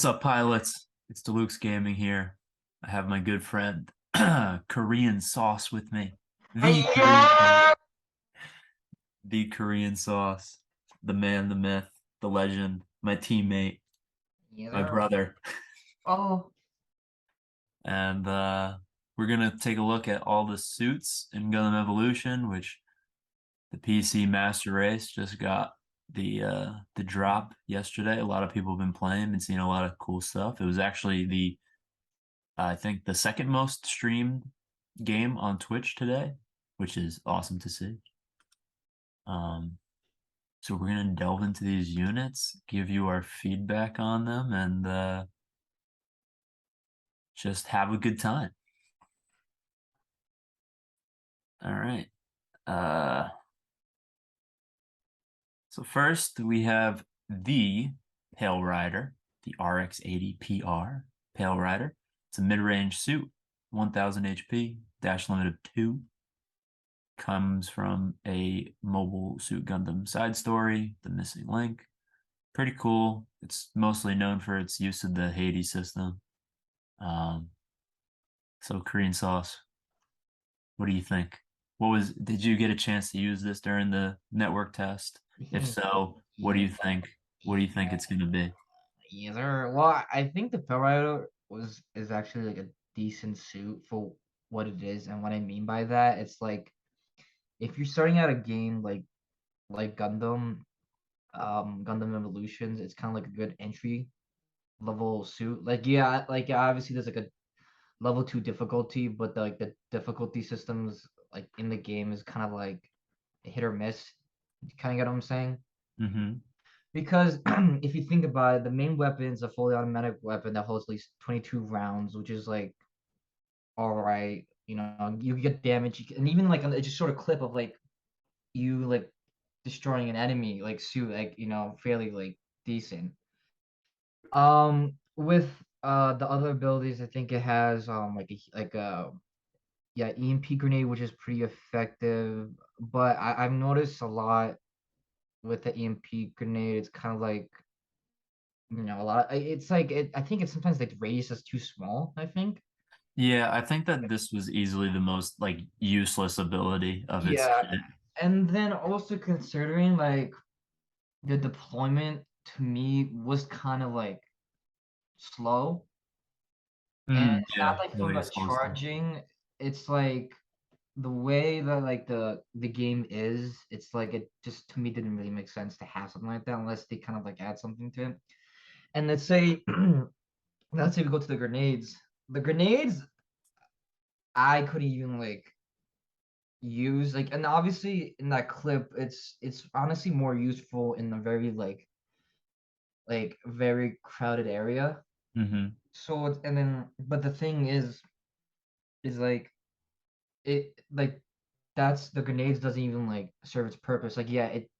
What's up, pilots? It's Deluxe Gaming here. I have my good friend Korean Sauce with me. The Korean Sauce. Yeah. The Korean Sauce. The man, the myth, the legend, my teammate, my Yeah. brother. Oh, And we're gonna take a look at all the suits in Gundam Evolution, which the PC Master Race just got the drop yesterday. A lot of people have been playing and seeing a lot of cool stuff. It was actually the I think the second most streamed game on Twitch today, which is awesome to see. Um, so we're gonna delve into these units, give you our feedback on them, and just have a good time. All right. Uh, so first we have the Pale Rider, the RX-80 PR Pale Rider. It's a mid-range suit, 1000 HP, dash limit of 2. Comes from a Mobile Suit Gundam side story, The Missing Link. Pretty cool. It's mostly known for its use of the Hades system. Um, so Korean Sauce, what do you think? Did you get a chance to use this during the network test? If so, what do yeah, you think? What do you think it's gonna be? either. Well, I think the Pale is actually like a decent suit for what it is, and what I mean by that, it's like if you're starting out a game like Gundam Evolutions, it's kind of like a good entry level suit. Like obviously there's like a level 2 difficulty, but the difficulty systems like in the game is kind of like hit or miss. You kind of get what I'm saying? Mm-hmm. Because if you think about it, the main weapon is a fully automatic weapon that holds at least 22 rounds, which is like all right. You get damage, and even like it's just sort of clip of like you like destroying an enemy like suit like fairly like decent. With the other abilities, I think it has like a yeah EMP grenade, which is pretty effective. But I've noticed a lot with the EMP grenade, it's kind of like a lot. It's like I think it's sometimes like the radius is too small. I think. Yeah, I think that this was easily the most like useless ability of its Yeah, kit. and then also considering like the deployment to me was kind of like slow, and Mm, it's not yeah, like really from a the slow start. charging. It's like the way that like the game is. It's like it just to me didn't really make sense to have something like that unless they kind of like add something to it. And let's say we go to the grenades. The grenades I couldn't even like use like, and obviously in that clip it's honestly more useful in a very like very crowded area. Mm-hmm. So and then but the thing is like it like that's the grenades doesn't even like serve its purpose. Like yeah, it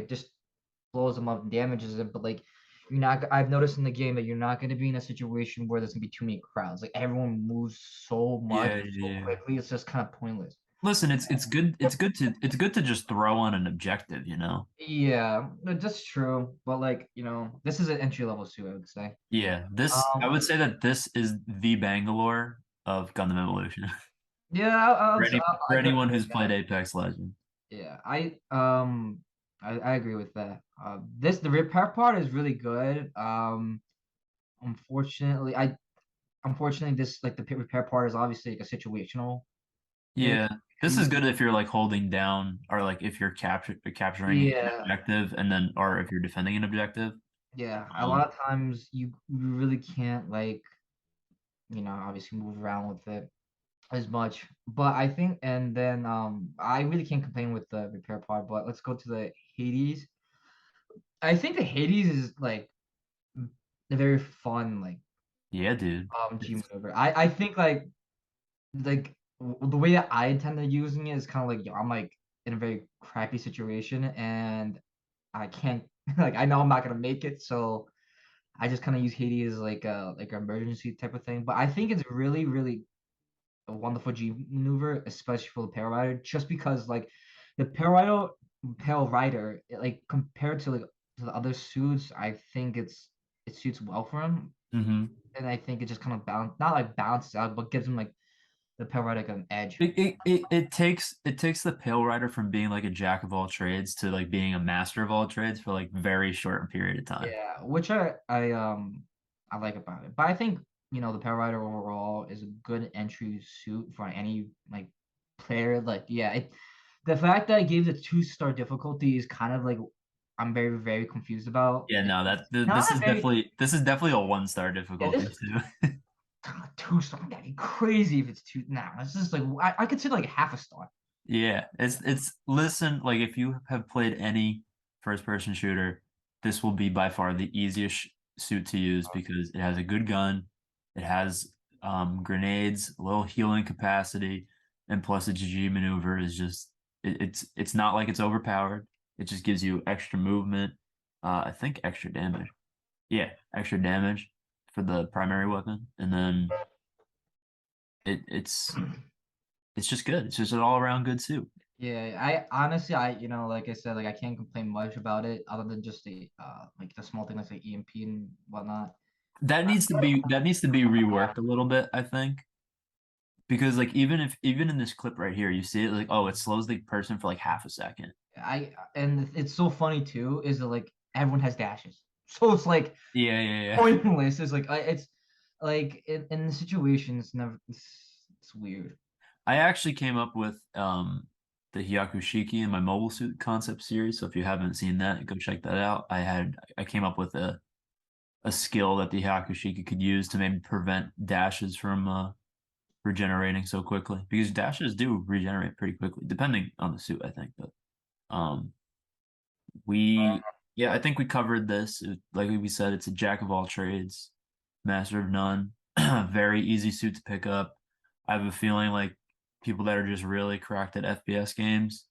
just blows them up and damages them, but like you're not I've noticed in the game that you're not going to be in a situation where there's going to be too many crowds. Like everyone moves so much Yeah, so yeah. quickly, it's just kind of pointless. Listen, it's good. It's good to just throw on an objective, you know. Yeah, no, that's true. But like, this is an entry level suit, I would say. Yeah, this I Um, would say that this is the Bangalore of Gundam Evolution. yeah, For for I could anyone agree with who's played that. Apex Legends. Yeah, I agree with that. The repair part is really good. Unfortunately, unfortunately this like the repair part is obviously like a situational thing. Yeah, this is good if you're like holding down or like if you're capturing an Yeah, objective and then or if you're defending an objective. yeah. A Um, lot of times you really can't like obviously move around with it as much. But I think, and then I really can't complain with the repair part. But let's go to the Hades. I think the Hades is like a very fun like yeah, dude. G It's maneuver. I think the way that I intend to using it is kind of like I'm like in a very crappy situation and I can't like I know I'm not gonna make it, so I just kind of use Hades as like an emergency type of thing. But I think it's really really a wonderful G maneuver, especially for the Pale Rider, just because like the Pale Rider, like compared to like to the other suits, I think it suits well for him. Mm-hmm. and I think it just kind of not like balances out, but gives him like the Pale Rider like an edge. It takes the Pale Rider from being like a jack of all trades to like being a master of all trades for like very short period of time. Yeah, which I like about it. But I think the Pale Rider overall is a good entry suit for any like player. Like the fact that I gave the 2-star difficulty is kind of like I'm very very confused about. Yeah, It's no, not very this is definitely a 1-star yeah difficulty this too. 2-star. That'd be crazy if it's two. Nah, it's just like I consider like half a star. Yeah, it's listen, like if you have played any first person shooter, this will be by far the easiest suit to use because it has a good gun, it has grenades, a little healing capacity, and plus the GG maneuver is just it's not like it's overpowered. It just gives you extra movement, I think extra damage. Yeah, extra damage for the primary weapon, and then it's just good. It's just an all around good suit. Yeah, I honestly, like I said, like I can't complain much about it other than just the like the small things like EMP and whatnot. That needs to be reworked a little bit, I think. Because like even in this clip right here, you see it like, oh, it slows the person for like half a second. And it's so funny too, is that like everyone has dashes, so it's like Yeah, yeah, yeah. pointless. It's like it's like in the situation, it's never it's weird. I actually came up with the Hyakushiki in my mobile suit concept series. So if you haven't seen that, go check that out. I came up with a skill that the Hyakushiki could use to maybe prevent dashes from regenerating so quickly. Because dashes do regenerate pretty quickly, depending on the suit, I think. But um we yeah, I think we covered this. Like we said, it's a jack of all trades, master of none. Very easy suit to pick up. I have a feeling like people that are just really cracked at FPS games,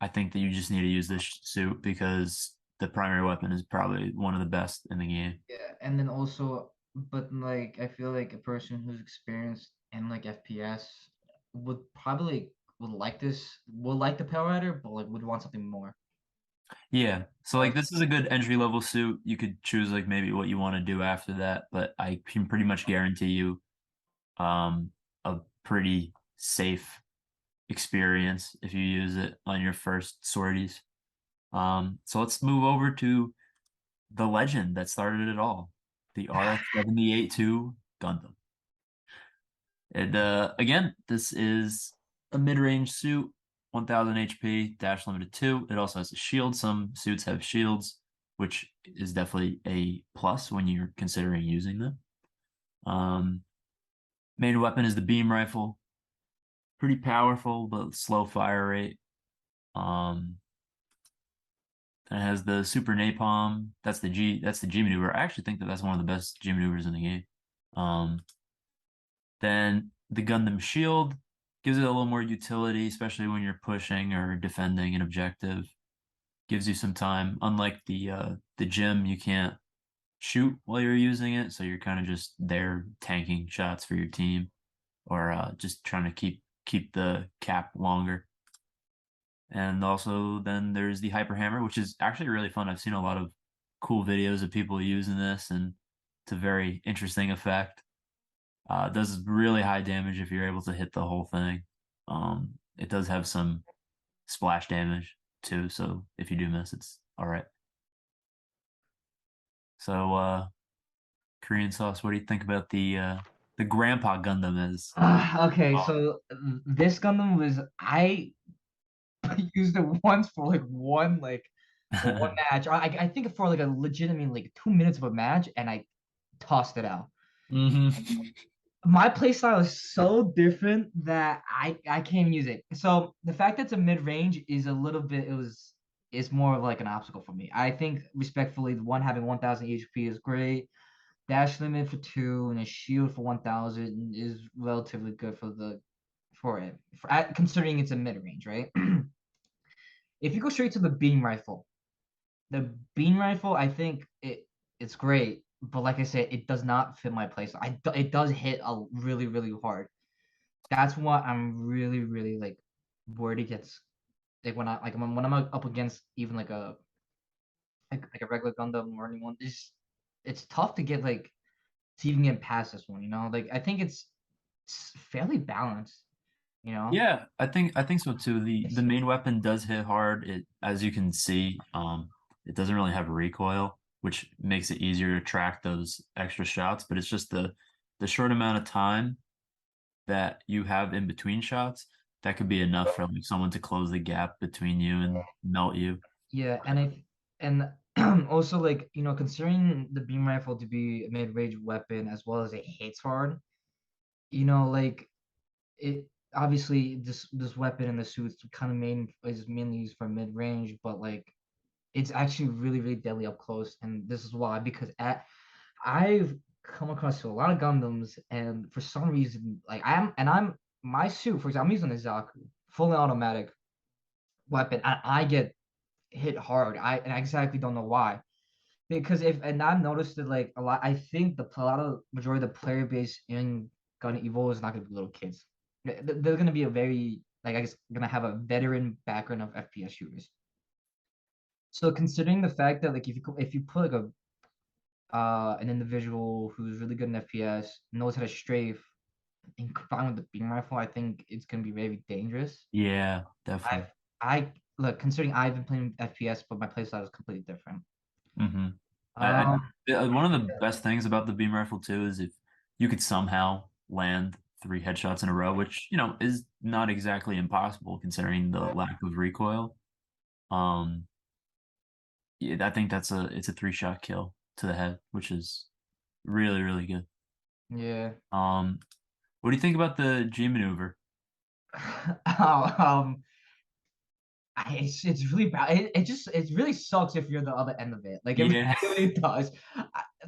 I think that you just need to use this suit because the primary weapon is probably one of the best in the game. Yeah, and then also, but like I feel like a person who's experienced in like FPS would probably would like the Power Rider, but like would want something more. Yeah. So Uh, like this is a good entry level suit. You could choose like maybe what you want to do after that, but I can pretty much guarantee you um a pretty safe experience if you use it on your first sorties. So let's move over to the legend that started it all, the RX-78-2 Gundam. And again, this is a mid-range suit, 1000 HP, dash limited 2. It also has a shield. Some suits have shields, which is definitely a plus when you're considering using them. Um, Main weapon is the beam rifle. Pretty powerful, but slow fire rate. Um, and it has the super napalm. That's the G maneuver. I actually think that that's one of the best G maneuvers in the game. Um, then the Gundam shield gives it a little more utility, especially when you're pushing or defending an objective. Gives you some time. Unlike the gym, you can't shoot while you're using it, so you're kind of just there tanking shots for your team or just trying to keep the cap longer. And also then there's the hyper hammer, which is actually really fun. I've seen a lot of cool videos of people using this, and it's a very interesting effect. It does really high damage if you're able to hit the whole thing. It does have some splash damage too, so if you do miss, it's all right. So, Korean sauce, what do you think about the Grandpa Gundam as okay, oh. so this Gundam was I used it once for like one match. I think for like a legitimate like 2 minutes of a match, and I tossed it out. Hmm. My playstyle is so different that I can't even use it. So the fact that it's a mid range is a little bit is more of like an obstacle for me. I think respectfully, the one having 1,000 HP is great. Dash limit for 2 and a shield for 1,000 is relatively good for it. Considering it's a mid range, right? If you go straight to the beam rifle, I think it's great, but like I said, it does not fit my playstyle. It does hit a really really hard. That's what I'm really really like worried it gets like when I'm up against even like a regular Gundam or anyone. It's tough to get like. to even get past this one. Like I think it's fairly balanced. You know, Yeah, I think so too. The it's main weapon does hit hard. It, as you can see, it doesn't really have recoil, which makes it easier to track those extra shots, but it's just the short amount of time that you have in between shots that could be enough for like someone to close the gap between you and melt you. yeah, and also like considering the beam rifle to be a mid-range weapon as well as it hits hard, like it obviously this weapon in the suits kind of is mainly used for mid-range, but like it's actually really really deadly up close, and this is why because I've come across a lot of Gundams, and for some reason, like I'm my suit, for example, I'm using a Zaku, fully automatic weapon, and I get hit hard. And I exactly don't know why. Because if and I've noticed that like a lot, I think a lot of majority of the player base in Gun Evo is not gonna be little kids. They're gonna be a very like I guess gonna have a veteran background of FPS shooters. So considering the fact that like if you put like a an individual who's really good in FPS, knows how to strafe, and combined with the beam rifle, I think it's gonna be very dangerous. Yeah, I've definitely. I look considering I've been playing FPS, but my playstyle is completely different. hmm I, Um, one of the best things about the beam rifle too is if you could somehow land three headshots in a row, which is not exactly impossible considering the lack of recoil. Um, yeah, I think it's a three-shot kill to the head, which is really really good. yeah. Um, what do you think about the G maneuver? Oh, it's really bad. It really sucks if you're the other end of it. Like it Yeah. really does.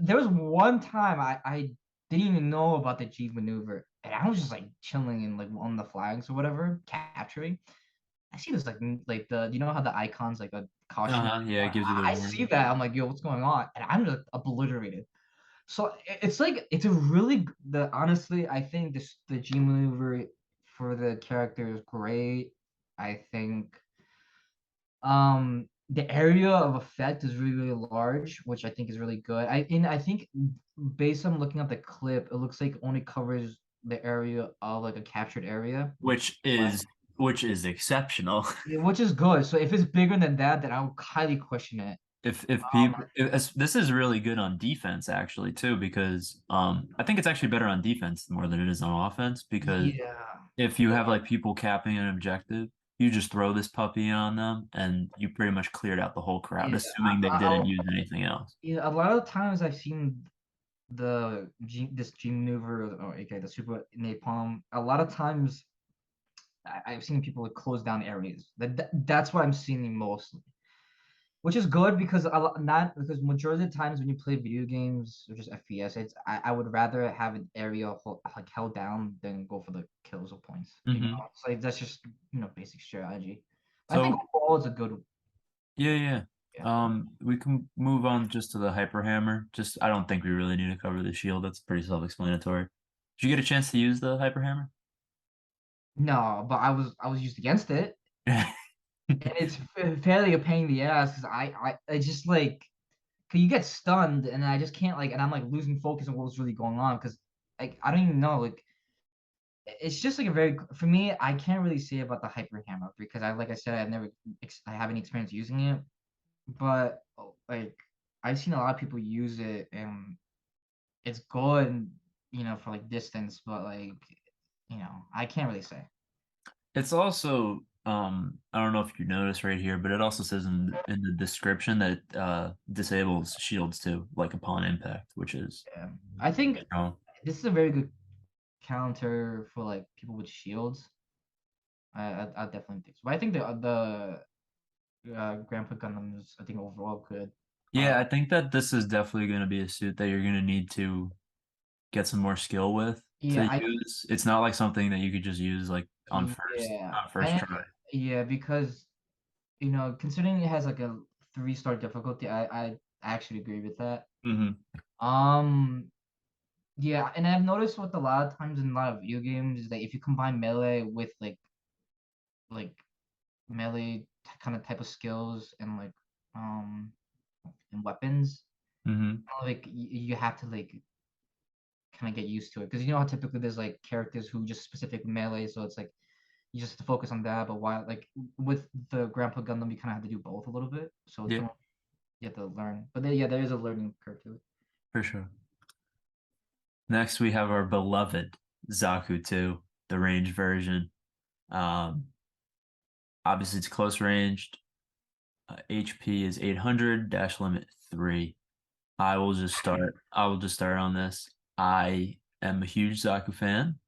There was one time I didn't even know about the G maneuver, and I was just like chilling and like on the flags or whatever, capturing. I see this like the you know how the icons like a caution. Yeah, it gives you the I see warning. that. I'm like, yo, what's going on? And I'm just obliterated. So it's like it's a really the honestly, I think this the G maneuver for the character is great. I think the area of effect is really really large, which I think is really good. I think based on looking at the clip, it looks like it only covers the area of like a captured area. which But is which is exceptional. yeah, which is good. So if it's bigger than that, then I would highly question it. If Um, people this is really good on defense actually too because I think it's actually better on defense more than it is on offense because yeah. if you have like people capping an objective, you just throw this puppy on them and you pretty much cleared out the whole crowd, Yeah, assuming they didn't I'll, use anything else. yeah, a lot of times I've seen this G maneuver or okay the super napalm. A lot of times I've seen people like close down areas. That's what I'm seeing mostly, which is good because not because majority of the times when you play video games or just FPS, I would rather have an area like held down than go for the kills or points. It's like that's just basic strategy. I think So overall it's a good yeah, yeah. yeah. We can move on just to the hyper hammer. Just I don't think we really need to cover the shield. That's pretty self-explanatory. Did you get a chance to use the hyper hammer? No, but I was used against it, and it's fairly a pain in the ass because I just like 'cause you get stunned, and I just can't like, and I'm like losing focus on what's really going on because like I don't even know like it's just like a very for me I can't really say about the hyper hammer because I like I said I haven't experienced using it, but like I've seen a lot of people use it and it's good, for like distance, but like I can't really say. It's also I don't know if you notice right here, but it also says in the description that it disables shields too, like upon impact, which is Yeah. I think strong. this is a very good counter for like people with shields. I definitely think so. But I think the Grandpa Gundam is I think overall good. Yeah, I think that this is definitely going to be a suit that you're going to need to get some more skill with Yeah, to use. It's not like something that you could just use like yeah, on first and try. yeah, because considering it has like a 3-star difficulty, I actually agree with that. hmm Um, yeah, and I've noticed with a lot of times in a lot of video games is that if you combine melee with like melee kind of type of skills and like um and weapons, hmm like you have to like kind of get used to it because you know how typically there's like characters who just specific melee, so it's like you just have to focus on that. But while like with the Grandpa Gundam, you kind of have to do both a little bit, so it's Yeah, more you have to learn. But yeah, there is a learning curve to it. for sure. Next, we have our beloved Zaku 2, the range version. Um, Obviously, it's close ranged. HP is 800, dash limit 3. I will just start. I will just start on this. I am a huge Zaku fan,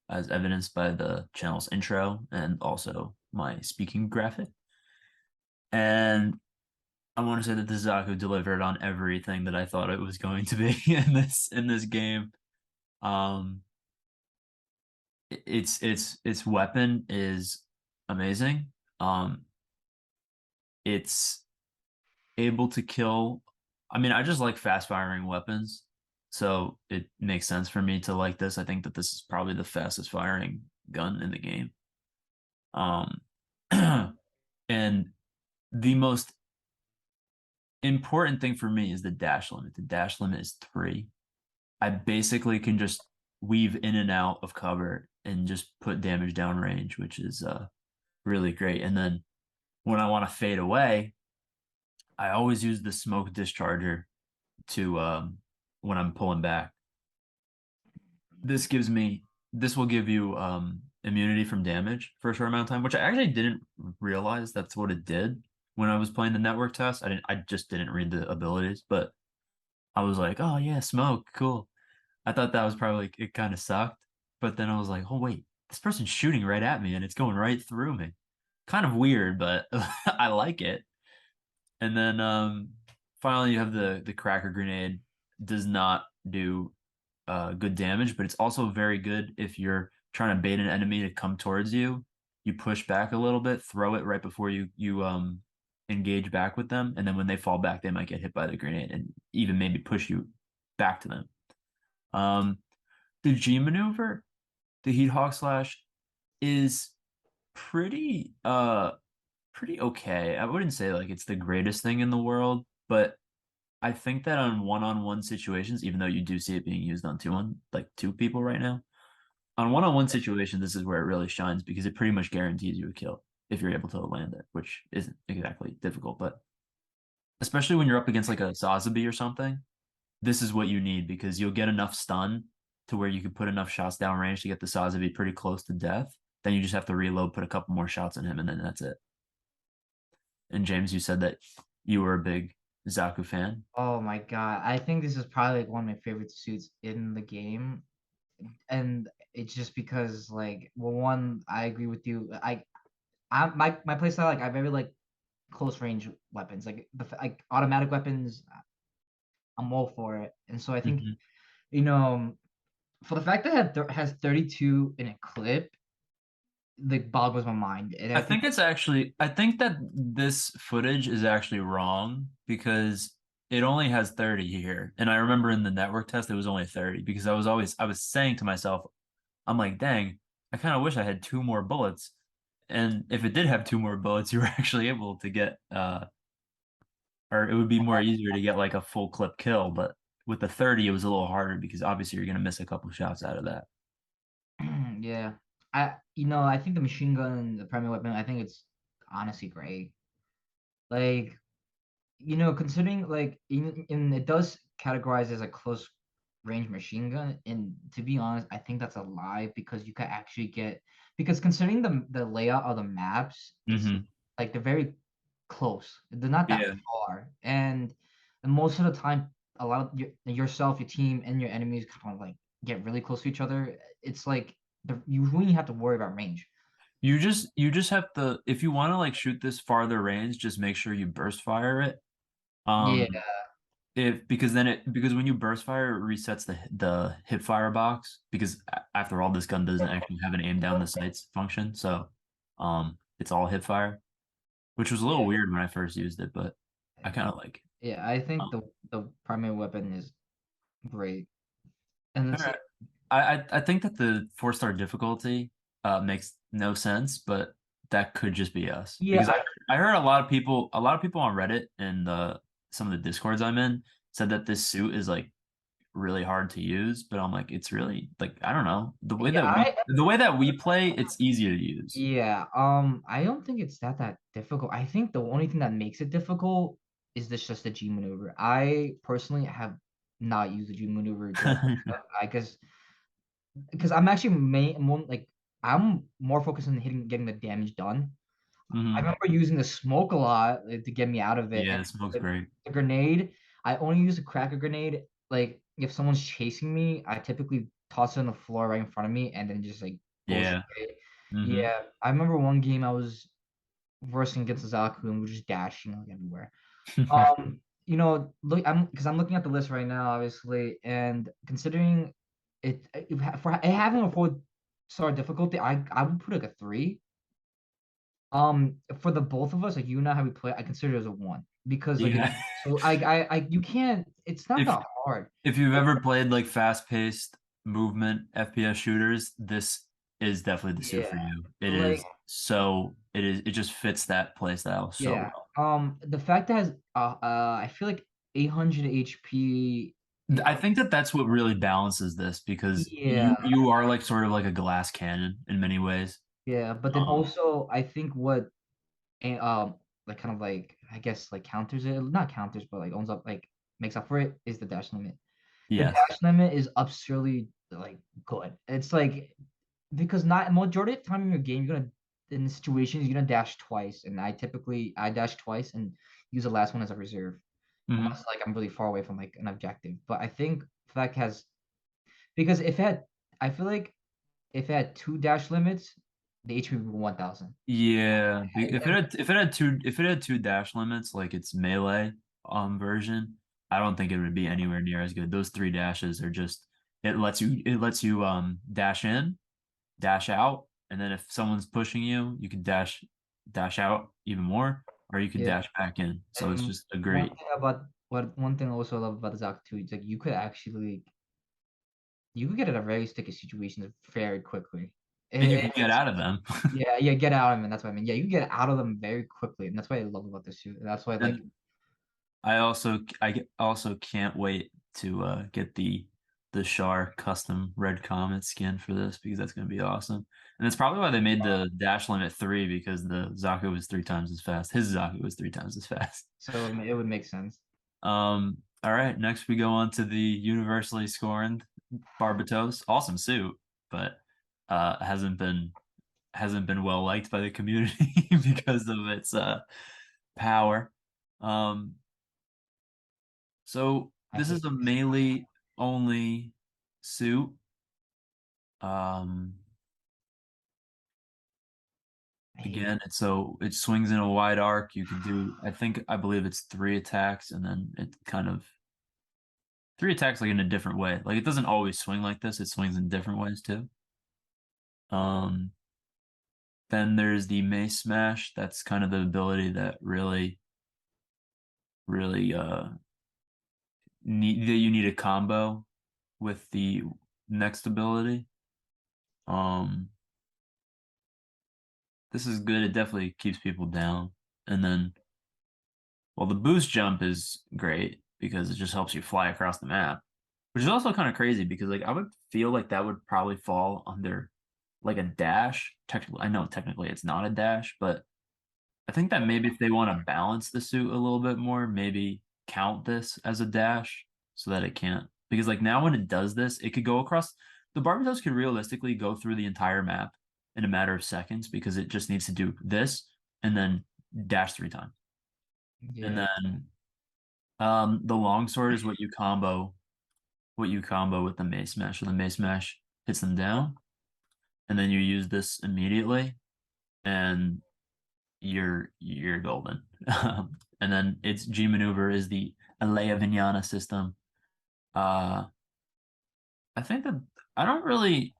as evidenced by the channel's intro and also my speaking graphic. And I want to say that the Zaku delivered on everything that I thought it was going to be in this game. Um, its weapon is amazing. It's able to kill. I mean, I just like fast firing weapons, so it makes sense for me to like this. I think that this is probably the fastest firing gun in the game. Um, and the most important thing for me is the dash limit. The dash limit is 3. I basically can just weave in and out of cover and just put damage down range, which is really great. And then when I want to fade away, I always use the smoke discharger to when I'm pulling back. This will give you immunity from damage for a short amount of time, which I actually didn't realize that's what it did when I was playing the network test. I just didn't read the abilities, but I was like, oh yeah, smoke, cool. I thought that was probably it kind of sucked, but then I was like, oh wait, this person's shooting right at me and it's going right through me. Kind of weird, but I like it. And then finally you have the cracker grenade. Does not do good damage, but it's also very good if you're trying to bait an enemy to come towards you. You push back a little bit, throw it right before you engage back with them, and then when they fall back, they might get hit by the grenade and even maybe push you back to them. Um, the G maneuver, the Heat Hawk Slash, is pretty pretty okay. I wouldn't say like it's the greatest thing in the world, but I think that on one-on-one situations, even though you do see it being used on two people right now, on one-on-one situations, this is where it really shines because it pretty much guarantees you a kill if you're able to land it, which isn't exactly difficult, but especially when you're up against like a Sazabi or something, this is what you need because you'll get enough stun to where you can put enough shots downrange to get the Sazabi pretty close to death. Then you just have to reload, put a couple more shots on him, and then that's it. And James, you said that you were a big Zaku fan. Oh my god, I think this is probably like one of my favorite suits in the game, and it's just because like well, one, I agree with you. My playstyle like I very like close range weapons, like like automatic weapons. I'm all for it, and so I think Mhm. you know for the fact that it has 32 in a clip, like boggles my mind, and I think I think that this footage is actually wrong because it only has 30 here. And I remember in the network test it was only 30 because I was saying to myself, I'm like, dang, I kind of wish I had 2 more bullets. And if it did have 2 more bullets, you were actually able to get or it would be more easier to get like a full clip kill, but with the 30 it was a little harder because obviously you're gonna miss a couple shots out of that. yeah, I think the machine gun, the primary weapon, I think it's honestly great. Like considering like in it does categorize as a close range machine gun, and to be honest, I think that's a lie because you could actually get because considering the layout of the maps, it's Hmm. like they're very close. They're not that Yeah. far, and most of the time, a lot of yourself, your team, and your enemies kind of like get really close to each other. It's like you really have to worry about range. You just have to if you want to like shoot this farther range, just make sure you burst fire it. Yeah, Um if because when you burst fire it resets the hip fire box because after all this gun doesn't actually have an aim down the sights function. So it's all hip fire, which was a little yeah, weird when I first used it, but I kind of like it. yeah. I think Um, the primary weapon is great, and all it's right. I think that the 4-star difficulty makes no sense, but that could just be us yeah, because I heard a lot of people on Reddit and some of the discords I'm in said that this suit is like really hard to use, but I'm like, it's really like I don't know Yeah, the way that we play, it's easier to use. yeah. I don't think it's that difficult. I think the only thing that makes it difficult is this just the G maneuver. I personally have not used the G maneuver directly. I guess because I'm actually more like I'm more focused on getting the damage done. I Hmm. remember using the smoke a lot to get me out of it, Yeah, and the smoke's the, great. the grenade. I only use a cracker grenade. Like if someone's chasing me, I typically toss it on the floor right in front of me, and then just like bullshit Yeah. away. Hmm. Yeah, I remember one game I was versing against Zaku, and we were just dashing like everywhere. Look, I'm looking at the list right now, obviously, and considering for it having a 4-star difficulty, I would put it like a 3. For the both of us, like you and I, how we play, I consider it as a 1 because like Yeah. so I you can't. It's not If that hard. if you've ever played like fast-paced movement FPS shooters, this is definitely the suit Yeah, for you. like It just fits that play style so yeah. well. The fact that has I feel like 800 HP. I think that that's what really balances this because Yeah, you are like sort of like a glass cannon in many ways. yeah, but then Um, also I think what and like kind of like I guess like counters it, not counters, but like owns up like makes up for it is the dash limit. The yes. dash limit is absurdly like good. It's like because not majority of the time in your game you're gonna in situations you're gonna dash twice, and I dash twice and use the last one as a reserve Hmm. unless like I'm really far away from like an objective. But I think Fleck has because if it had I feel like if it had 2 dash limits, the HP would be 1,000. Yeah, And if it had two dash limits like its melee version, I don't think it would be anywhere near as good. Those three dashes are just it lets you dash in, dash out, and then if someone's pushing you, you can dash out even more, or you could yeah, dash back in. So it's and just a great one thing I also love about the Zaku too is like you could get out of very sticky situations very quickly. and you If can get it's out of them. yeah, get out of them. That's what I mean. Yeah, you get out of them very quickly, and that's what I love about this suit. That's why like And I also can't wait to get the Char custom red comet skin for this because that's going to be awesome. And that's probably why they made the dash limit 3 because the Zaku was 3 times as fast. His Zaku was 3 times as fast. so it would make sense. All right, next we go on to the universally scorned Barbatos. Awesome suit, but hasn't been well liked by the community because of its power. Um, so I this is hate a this. melee only suit. Um, I hate this. again, it swings in a wide arc. You can do, I believe it's 3 attacks, and then it kind of 3 attacks like in a different way. Like it doesn't always swing like this. It swings in different ways too. Um, then there's the Mace Smash. That's kind of the ability that really that you need a combo with the next ability. Um, this is good. It definitely keeps people down. And then, well, the boost jump is great because it just helps you fly across the map, which is also kind of crazy because like I would feel like that would probably fall under like a dash. Technically, I know technically it's not a dash, but I think that maybe if they want to balance the suit a little bit more, maybe count this as a dash so that it can't. Because like now when it does this, it could go across the Barbatos could realistically go through the entire map in a matter of seconds because it just needs to do this and then dash 3 times. And Yeah, then the longsword is what you combo with the mace smash. So the mace smash hits them down, and then you use this immediately, and you're golden. And then its G maneuver is the Alea Vignana system. Uh, I think that I don't really.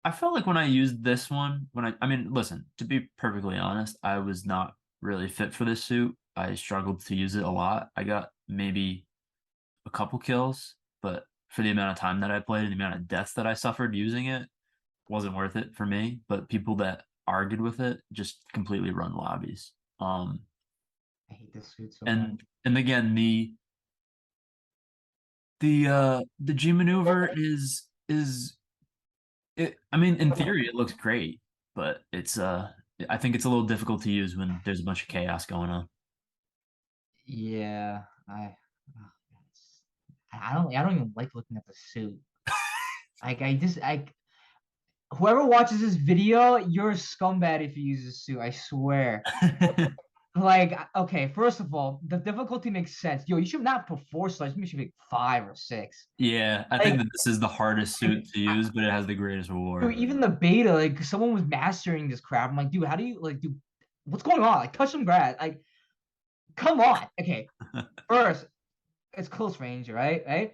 I felt like when I used this one, I mean, listen, to be perfectly honest, I was not really fit for this suit. I struggled to use it a lot. I got maybe a couple kills, but for the amount of time that I played and the amount of deaths that I suffered using it, wasn't worth it for me. But people that argued with it just completely run lobbies. I hate this suit so much. And again, The G maneuver is it. I mean, in theory, it looks great, but I think it's a little difficult to use when there's a bunch of chaos going on. Yeah, oh, it's- I don't even like looking at the suit. Like I just I whoever watches this video, you're a scumbag if you use this suit. I swear. Like, okay, first of all, the difficulty makes sense. Yo, you should not put 4 stars. You should be like 5 or 6. Yeah, I think Like, that this is the hardest suit to I, use, but it has the greatest dude, reward. even the beta, like, someone was mastering this crap. I'm like, dude, how do you like, dude, what's going on? Like, touch some grass. Like, come on. Okay, first, it's close range, right? Right?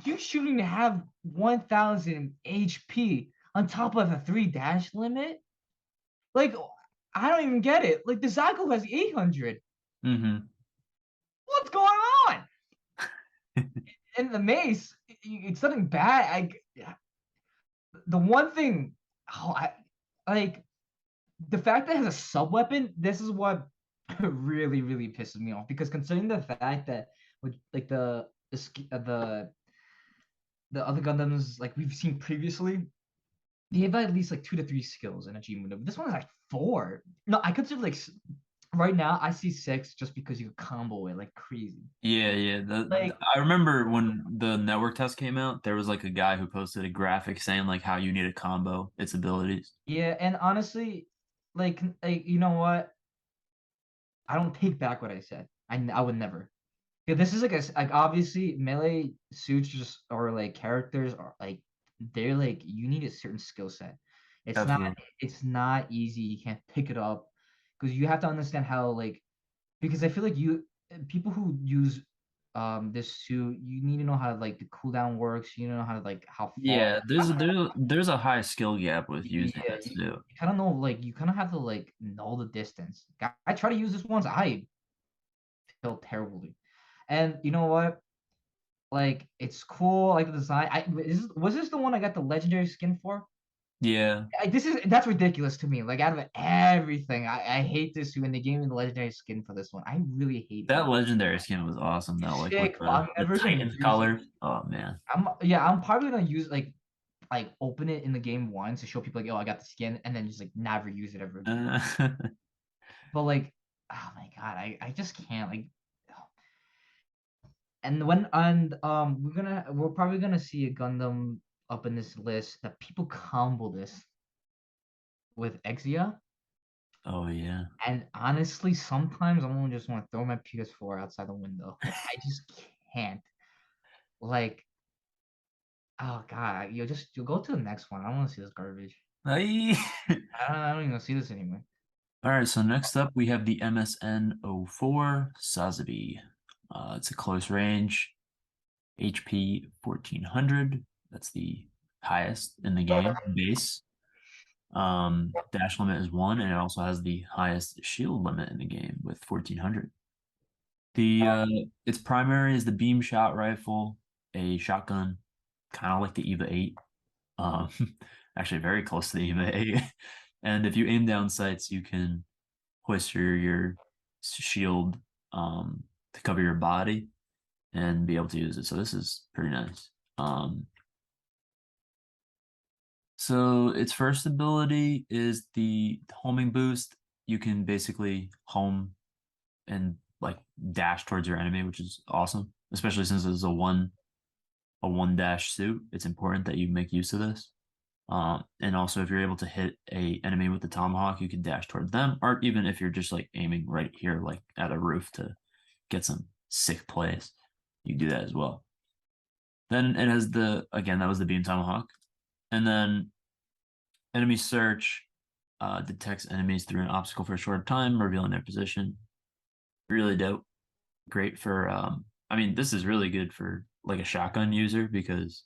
You shouldn't even have 1,000 HP on top of a 3 dash limit. Like, I don't even get it. Like, the Zaku has 800. Hmm. What's going on? And the mace, it's nothing bad. The one thing, oh, I like the fact that it has a sub weapon. This is what really, really pisses me off because considering the fact that with like the other Gundams like we've seen previously, they have at least like 2 to 3 skills in a G maneuver. This one is like 4. No, I consider like right now I see 6 just because you combo it like crazy. Yeah, yeah. Like I remember when the network test came out, there was like a guy who posted a graphic saying like how you need to combo its abilities. yeah, and honestly, like you know what? I don't take back what I said. I would never. Yeah, this is like obviously melee suits just or like characters are like they're like you need a certain skill set. It's not Absolutely. it's not easy. You can't pick it up because you have to understand how like because I feel like you people who use this suit you need to know how like the cooldown works. You know how to like how far. Yeah, there's a high skill gap with using Yeah, this too. you kind of know like you kind of have to like know the distance. I try to use this once. I felt terribly, and you know what? Like it's cool, like the design. Was this the one I got the legendary skin for? Yeah, That's ridiculous to me. Like out of everything, I hate this when they gave me the legendary skin for this one. I really hate that that. legendary skin was awesome though, It's like with sick, but I'm the never gonna Titans use it. colors. Oh man. I'm probably gonna use like open it in the game once to show people like, oh, I got the skin, and then just like never use it ever again. Uh, But like, oh my god, I just can't like. And when and we're probably gonna see a Gundam up in this list that people combo this with Exia. oh yeah. And honestly, sometimes I am just want to throw my PS4 outside the window. Like I just can't. Like, oh god, you go to the next one. I don't want to see this garbage. Aye. I don't even want to see this anymore. All right, so next up we have the MSN04 Sazabi. It's a close range, HP 1400. That's the highest in the game base. Dash limit is 1, and it also has the highest shield limit in the game with 1400. The its primary is the beam shot rifle, a shotgun, kind of like the EVA 8. Um, actually very close to the EVA 8. And if you aim down sights, you can hoist your shield to cover your body and be able to use it. So this is pretty nice. So its first ability is the homing boost. You can basically home and like dash towards your enemy, which is awesome, especially since it's a one dash suit. It's important that you make use of this. And also, if you're able to hit a enemy with the tomahawk, you can dash towards them, or even if you're just like aiming right here, like at a roof to get some sick plays, you do that as well. Then it has again, that was the beam tomahawk, and then enemy search detects enemies through an obstacle for a short time, revealing their position. Really dope. Great for I mean, this is really good for like a shotgun user because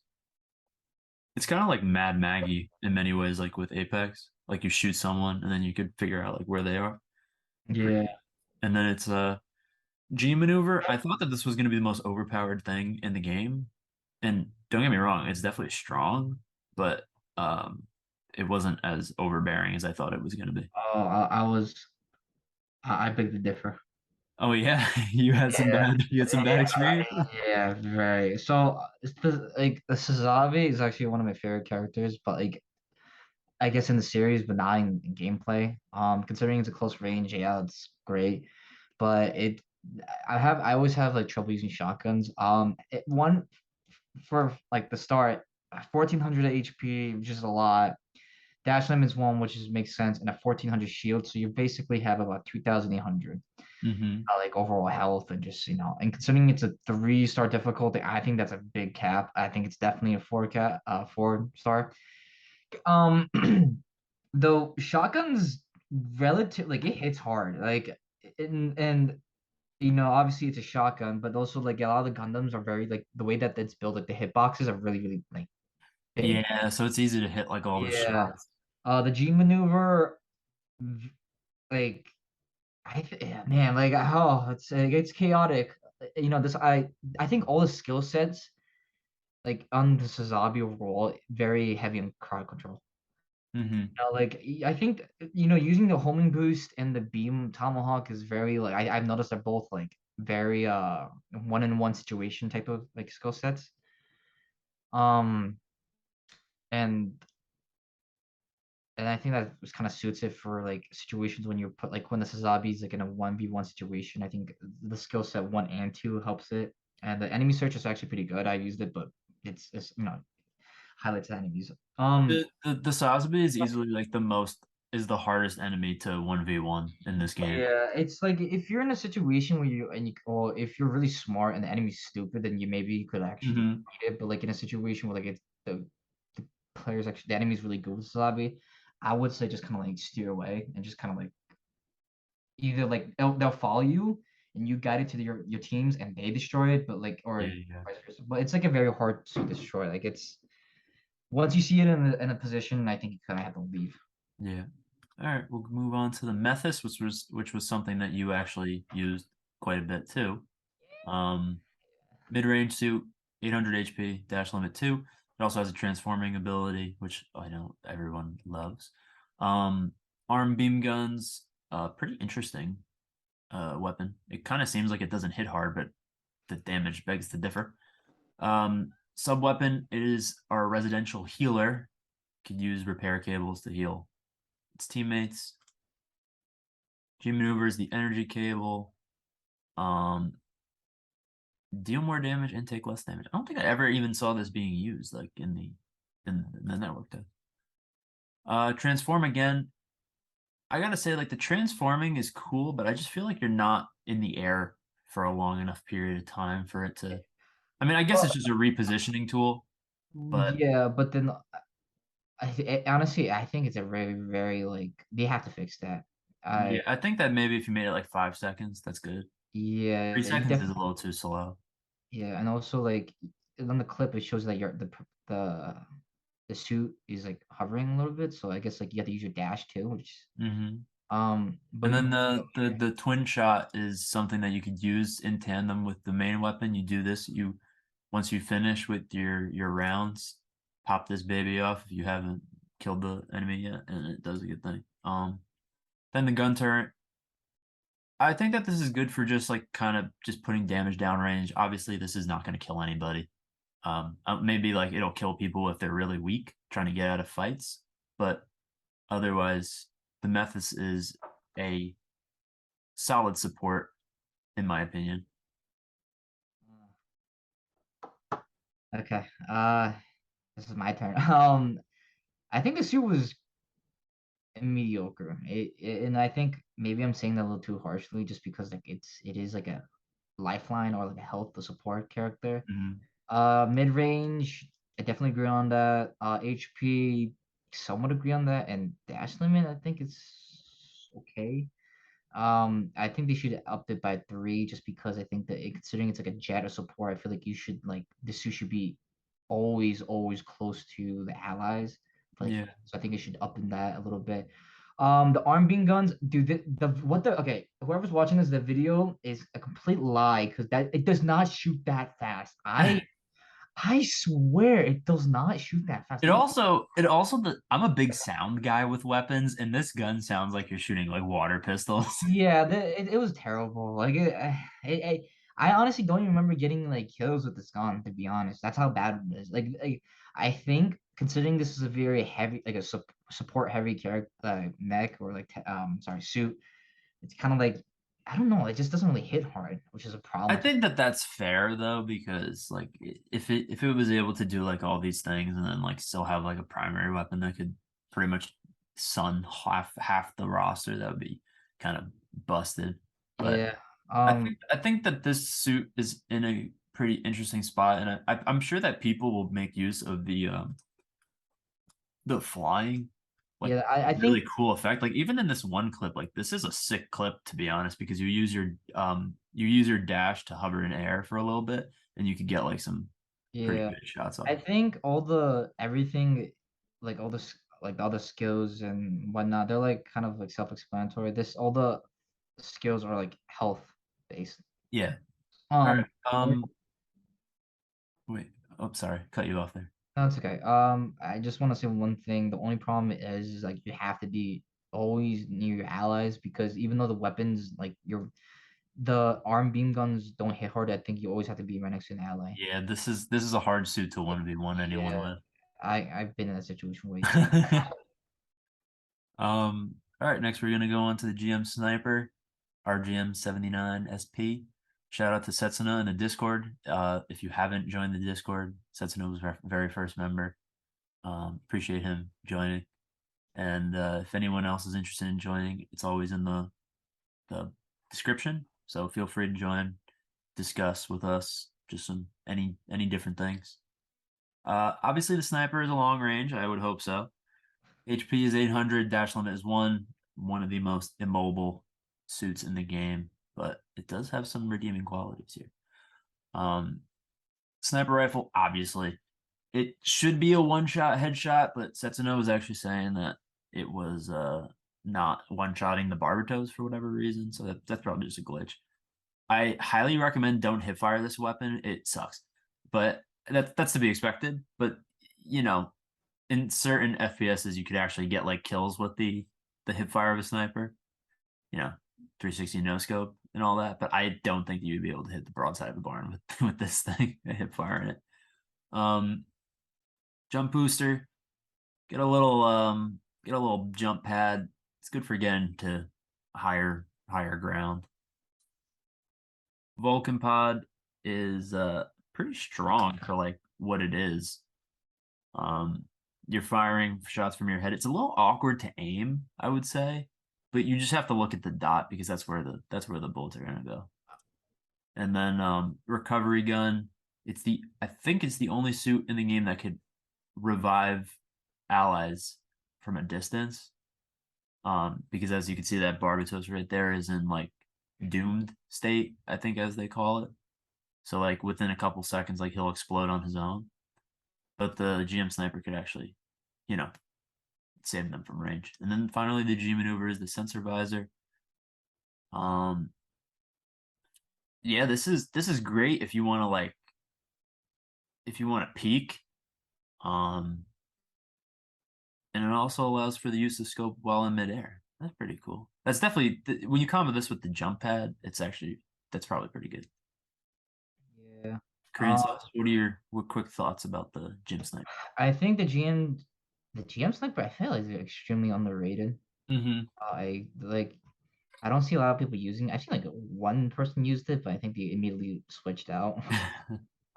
it's kind of like Mad Maggie in many ways, like with Apex. Like you shoot someone and then you could figure out like where they are. Yeah. Pretty. And then it's a G maneuver. I thought that this was going to be the most overpowered thing in the game. And don't get me wrong, it's definitely strong, but it wasn't as overbearing as I thought it was going to be. Oh, I beg to differ. Oh yeah, Yeah, you had some bad experiences. yeah, right. So it's like the Sazabi is actually one of my favorite characters, but like I guess in the series, but not in gameplay. Considering it's a close range, yeah, it's great. But I always have like trouble using shotguns. One for like the start, 1400 HP, which is a lot. Dash limit's one, which is makes sense, and a 1400 shield. So you basically have about 2800 Hmm. like overall health and just and considering it's a 3-star difficulty, I think that's a big cap. I think it's definitely a 4 star. Um, though shotguns relative like it hits hard and obviously it's a shotgun, but also like a lot of the Gundams are very like the way that it's built, like the hitboxes are really like big. Yeah, so it's easy to hit like all the Yeah. shots. The G maneuver, like yeah, man, like it's chaotic. This I think all the skill sets like on the Sazabi overall very heavy on crowd control. Hmm. Like I think using the homing boost and the beam tomahawk is very like I've noticed they're both like very one-in-one situation type of like skill sets. Um and and I think that kind of suits it for like situations when you're put like when the Sazabi is like in a 1v1 situation. I think the skill set 1 and 2 helps it. And the enemy search is actually pretty good. I used it, but it's highlights the enemies. The Sasebe is easily like the most is the hardest enemy to 1v1 in this game. Yeah, it's like if you're in a situation where or if you're really smart and the enemy's stupid, then you could actually Hmm. beat it. But like in a situation where like it's the players actually the enemy's really good with Slabi, I would say just kind of like steer away and just kind of like either like they'll follow you and you guide it to your teams and they destroy it, but like Yeah, or yeah, vice versa. But it's like a very hard to destroy. Like it's once you see it in a position, I think you kind of have to leave. yeah. All right, we'll move on to the Methus, which was something that you actually used quite a bit too. Um, Mid-range suit, 800 HP, dash limit 2. It also has a transforming ability, which I know everyone loves. Um, Arm beam guns, pretty interesting weapon. It kind of seems like it doesn't hit hard, but the damage begs to differ. Sub weapon is our residential healer. Could use repair cables to heal its teammates. G maneuver is the energy cable. Um, Deal more damage and take less damage. I don't think I ever even saw this being used like in the network test. Transform again. I gotta say, like the transforming is cool, but I just feel like you're not in the air for a long enough period of time for it to. I mean, I guess Well, it's just a repositioning tool, but yeah, but then honestly, I think it's a very like they have to fix that. yeah, I I think that maybe if you made it like 5 seconds, that's good. Yeah, 3 seconds is a little too slow. yeah, and also like on the clip it shows that the suit is like hovering a little bit, so I guess like you have to use your dash too, which Hmm. but And you then the twin shot is something that you could use in tandem with the main weapon. You do this, you once you finish with your rounds, pop this baby off if you haven't killed the enemy yet, and it does a good thing. Then the gun turret. I think that this is good for just like kind of just putting damage down range. Obviously, this is not going to kill anybody. Maybe like it'll kill people if they're really weak trying to get out of fights, but otherwise, the Mephis is a solid support in my opinion. okay. This is my turn. I think the suit was mediocre. And I think maybe I'm saying that a little too harshly just because like it is like a lifeline or like a health to support character. Mhm. Mid range, I definitely agree on that. HP, somewhat agree on that, and dash limit, I think it's okay. I think they should up it by 3 just because I think that considering it's like a jet or support, I feel like you should like the suit should be always close to the allies. Like Yeah. so I think it should up in that a little bit. The arm beam guns, dude, the what the okay, whoever's watching this, the video is a complete lie because that it does not shoot that fast. I swear it does not shoot that fast. It also the I'm a big sound guy with weapons, and this gun sounds like you're shooting like water pistols. Yeah, it was terrible. Like I honestly don't even remember getting like kills with this gun, to be honest. That's how bad it is. Like I think considering this is a very heavy, like a support heavy character mech or like sorry suit, it's kind of like I don't know. It just doesn't really hit hard, which is a I problem. think that that's fair though, because like if it was able to do like all these things and then like still have like a primary weapon that could pretty much sun half the roster, that would be kind of busted. But Yeah. I think that this suit is in a pretty interesting spot, and I'm sure that people will make use of the flying, like Yeah. I really think cool effect. Like even in this one clip, like this is a sick clip to be honest, because you use your dash to hover in air for a little bit, and you could get like some pretty yeah. good shots I off. think all the everything, like like all the skills and whatnot, they're like kind of like self-explanatory. This all the skills are like health based. Yeah. All right. Um, Wait. Oh, sorry, cut you off there. that's okay. I just want to say one thing. The only problem is like you have to be always near your allies because even though the weapons like the arm beam guns don't hit hard, I think you always have to be right next to an ally. Yeah, this is a hard suit to 1v1 anyone Yeah, with. I've been in that situation way too. All right, next we're gonna go on to the GM Sniper, RGM 79 SP. Shout out to Setsuna in the Discord. If you haven't joined the Discord, Setsuna was our very first member. Appreciate him joining. And if anyone else is interested in joining, it's always in the description. So feel free to join, discuss with us just any different things. Obviously the sniper is a long range. I would hope so. HP is 800. Dash limit is one of the most immobile suits in the game, but it does have some redeeming qualities here. Um, Sniper rifle, obviously, it should be a one-shot headshot, but Setsuno was actually saying that it was not one-shotting the Barbatos for whatever reason, so that's probably just a glitch. I highly recommend don't hip fire this weapon. It sucks, but that's to be expected. But you know, in certain FPSs, you could actually get like kills with the hip fire of a sniper. You know, 360 no scope and all that. But I don't think you'd be able to hit the broadside of the barn with with this thing, a hip fire in it. Um, Jump booster, get a little jump pad. It's good for getting to higher ground. Vulcan pod is pretty strong for like what it is. Um, you're firing shots from your head. It's a little awkward to aim, I would say, but you just have to look at the dot because that's where the bullets are gonna go. And then recovery gun. I think it's the only suit in the game that could revive allies from a distance. Because as you can see, that Barbatos right there is in like doomed state, I think as they call it. So like within a couple seconds, like he'll explode on his own. But the GM sniper could actually, you know, save them from range. And then finally, the G maneuver is the sensor visor. Um, yeah, this is great if you want to like if you want to peek. Um, and it also allows for the use of scope while in midair. That's pretty cool. That's definitely when you combo this with the jump pad, that's probably pretty good. Yeah. Korean sauce. What quick thoughts about the gym sniper? I think the GM sniper, I feel is extremely underrated. Mm-hmm. I like, I don't see a lot of people using. I've seen like one person used it, but I think they immediately switched out.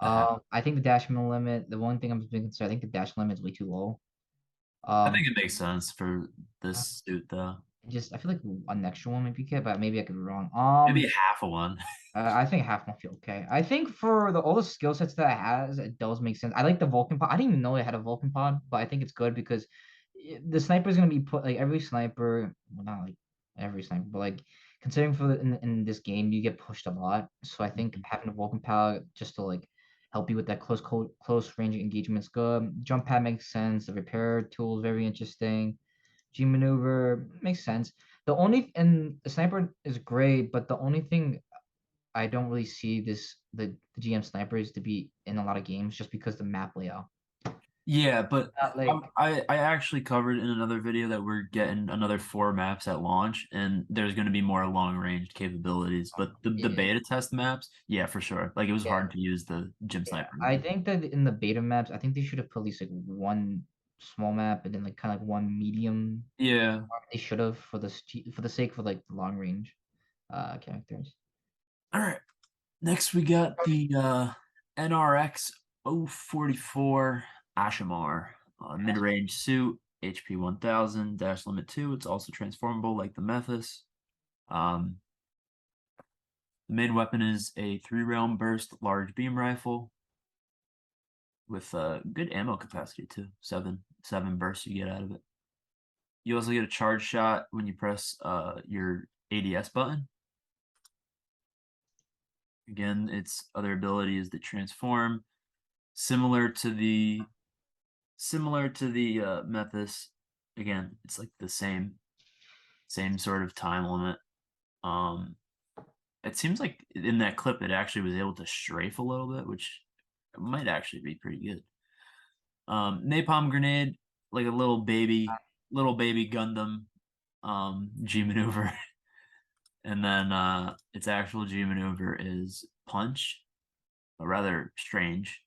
That happened. I think the dash mill limit. The one thing I'm being concerned, I think the dash limit is way too low. I Um, think it makes sense for this suit though. just I feel like an extra one might be good, but maybe I could be wrong. Maybe half a one. I think half might feel okay. I think for all the skill sets that it has, it does make sense. I like the Vulcan pod. I didn't even know it had a Vulcan pod, but I think it's good because the sniper is gonna be put like every sniper, well not like every sniper, but like considering in this game you get pushed a lot. So I think having a Vulcan pod just to like help you with that close range engagement is good. Jump pad makes sense. The repair tool is very interesting. G maneuver makes sense. The only and the sniper is great, but the only thing I don't really see the GM snipers to be in a lot of games just because the map layout. Yeah, but Not like I actually covered in another video that we're getting another 4 maps at launch, and there's going to be more long range capabilities. But the yeah, beta test maps, yeah, for sure. Like it was yeah, hard to use the gym yeah. sniper I mode. think that in the beta maps, I think they should have put at least like one small map and then like kind of like one medium. Yeah. They should have for for the sake of like the long range characters. All right. Next, we got the NRX 044 Ashimar, mid-range suit, HP 1000, dash limit 2. It's also transformable like the Mephis. Um, the main weapon is a 3-round burst large beam rifle with good ammo capacity too. Seven bursts you get out of it. You also get a charge shot when you press your ADS button. Again, its other ability is to transform, similar to the Mephis. Again, it's like the same sort of time limit. Um, it seems like in that clip it actually was able to strafe a little bit, which might actually be pretty good. Napalm grenade, like a little baby Gundam G maneuver. And then its actual G maneuver is punch, a rather strange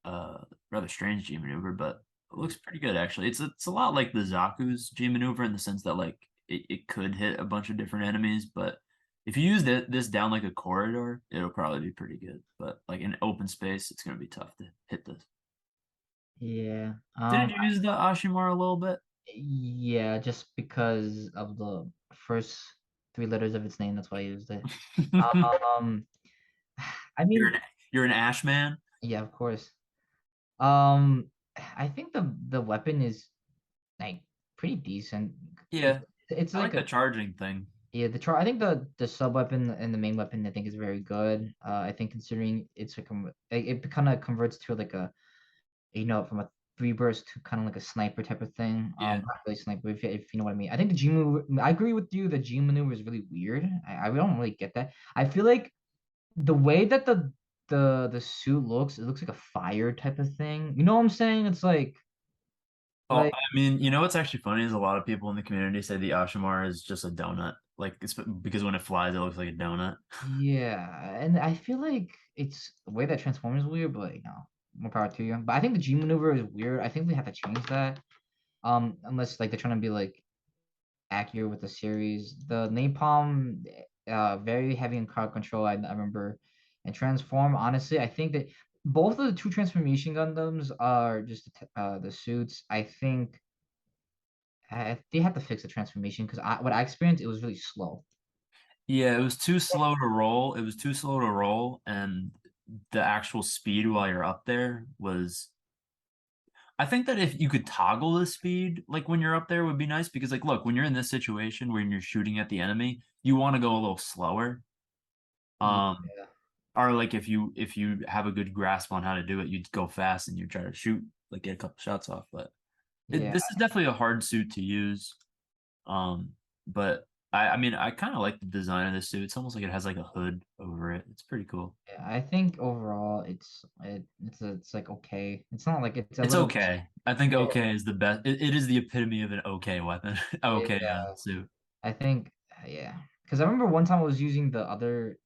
G maneuver, but it looks pretty good actually. It's a lot like the Zaku's G maneuver in the sense that like it could hit a bunch of different enemies, but if you use this down like a corridor, it'll probably be pretty good. But like in open space, it's gonna be tough to hit this. Yeah. Didn't you use the Ashimar a little bit? Yeah, just because of the first three letters of its name, that's why I used it. Um, I You're mean, an you're an Ash man. yeah, of course. I think the weapon is like pretty decent. It, Yeah, it's I like like a the charging thing. yeah, I think the sub weapon and the main weapon I think is very good. I think considering it's like it kind of converts to like a from a three burst to kind of like a sniper type of thing. Yeah, Not really sniper if you know what I mean. I think the G maneuver. I agree with you. The G maneuver is really weird. I don't really get that. I feel like the way that the suit looks, it looks like a fire type of thing. You know what I'm saying? It's Oh, like I mean, you know what's actually funny is a lot of people in the community say the Ashimar is just a donut. Like it's because when it flies, it looks like a donut. yeah, and I feel like it's the way that Transformers is weird, but more power to you. But I think the G maneuver is weird. I think we have to change that. Unless like they're trying to be like accurate with the series. The Napalm, very heavy in crowd control. I remember, and Transform. Honestly, I think that both of the two transformation Gundams are just the suits. I think they have to fix the transformation because what I experienced it was really slow. Yeah, it was too slow to roll. It was too slow to roll, and the actual speed while you're up there was. I think that if you could toggle the speed, like when you're up there, would be nice because, like, look, when you're in this situation where you're shooting at the enemy, you want to go a little slower. Yeah, Um, or like if you have a good grasp on how to do it, you'd go fast and you try to shoot, like get a couple shots off. But yeah, this is definitely a hard suit to use. Um, but I mean, I kind of like the design of this suit. It's almost like it has like a hood over it. It's pretty cool. yeah. I think overall it's like okay. It's not like it's a It's little okay. I think yeah, okay is the best. It is the epitome of an okay weapon. Okay, yeah. suit. I think yeah. Because I remember one time I was using the other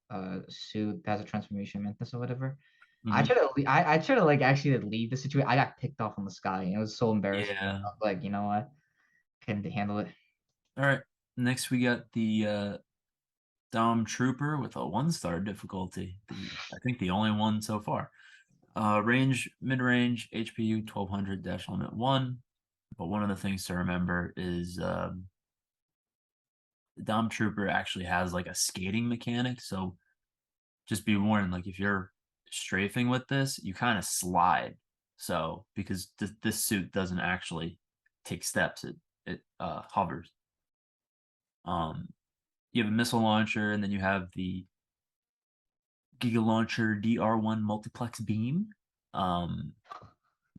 suit that has a transformation mantis or whatever. Hmm. I tried to like actually leave the situation. I got picked off on the sky and it was so embarrassing. Yeah. I was like, you know what? Couldn't handle it. All right. Next, we got the Dom Trooper with a 1-star difficulty. I think the only one so far. Range, mid-range, HPU 1200 dash limit 1. But one of the things to remember is the Dom Trooper actually has like a skating mechanic. So just be warned, like if you're strafing with this, you kind of slide. So because this suit doesn't actually take steps, it hovers. Um, you have a missile launcher, and then you have the Giga Launcher DR1 multiplex beam. Um,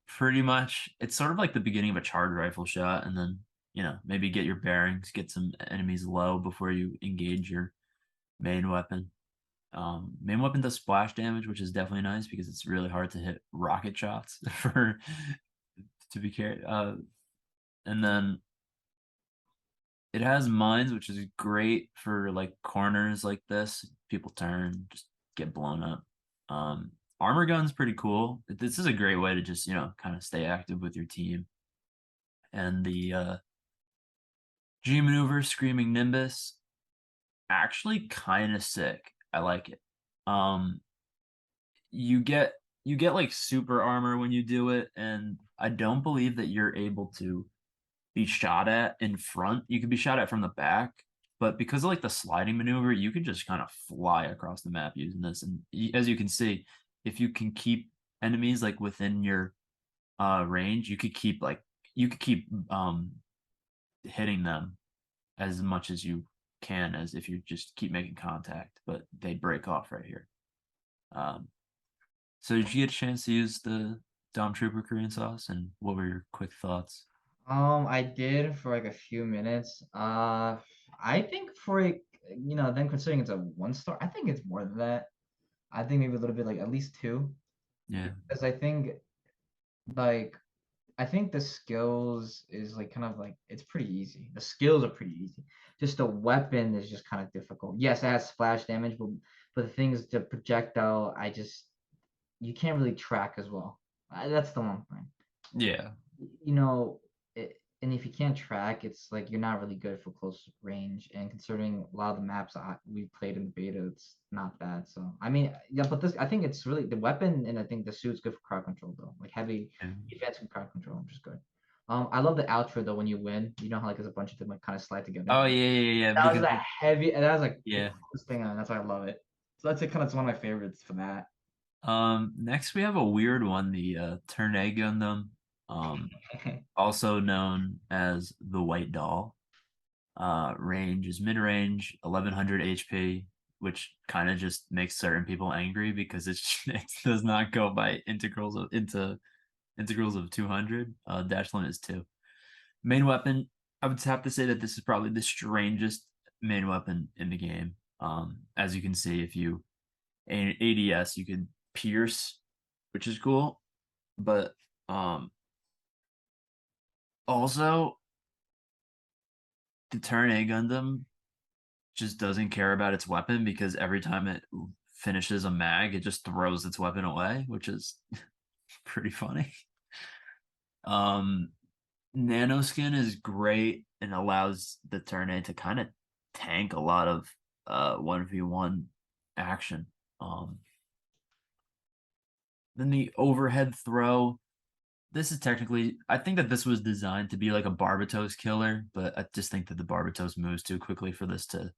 pretty much, it's sort of like the beginning of a charge rifle shot, and then maybe get your bearings, get some enemies low before you engage your main weapon. Main weapon does splash damage, which is definitely nice because it's really hard to hit rocket shots for to be carried. And then it has mines, which is great for like corners like this. People turn, just get blown up. Armor gun's pretty cool. This is a great way to just, kind of stay active with your team. And the G maneuver, Screaming Nimbus, actually kind of sick. I like it. Um, you get you get like super armor when you do it, and I don't believe that you're able to be shot at in front. You could be shot at from the back, but because of like the sliding maneuver, you could just kind of fly across the map using this. And as you can see, if you can keep enemies like within your range, you could keep hitting them as much as you can as if you just keep making contact, but they break off right here. Um, so did you get a chance to use the Dom Trooper Korean sauce, and what were your quick thoughts? I did for like a few minutes. I think for like, then considering it's a 1 star, I think it's more than that. I think maybe a little bit like at least two, Yeah, because like I think the skills is like kind of like it's pretty easy. The skills are pretty easy. Just the weapon is just kind of difficult. Yes, it has splash damage, but the thing is the projectile, you can't really track as well. That's the one thing. yeah, You know, and if you can't track, it's like you're not really good for close range. And considering a lot of the maps we played in the beta, it's not that. So I mean, yeah, but this I think it's really the weapon, and I think the suit's good for crowd control though, like heavy yeah. defense and crowd control, which is good. I love the outro though when you win. You know how like there's a bunch of them like kind of slide together. Oh yeah, yeah, yeah. That was Because a heavy, and that was like the yeah. coolest thing on. That's why I love it. So that's like kind of one of my favorites for that. Next we have a weird one, the Turn A Gundam, also known as the White Doll. Range is mid-range, 1100 HP, which kind of just makes certain people angry because it does not go by integrals of 200. Dash limit is 2. Main weapon, I would have to say that this is probably the strangest main weapon in the game. As you can see, if you ADS, you can pierce, which is cool, but also the Turn A Gundam just doesn't care about its weapon because every time it finishes a mag, it just throws its weapon away, which is pretty funny. Um, Nanoskin is great and allows the turn A to kind of tank a lot of 1v1 action. Um, then the overhead throw. This is technically, I think that this was designed to be like a Barbatos killer, but I just think that the Barbatos moves too quickly for this to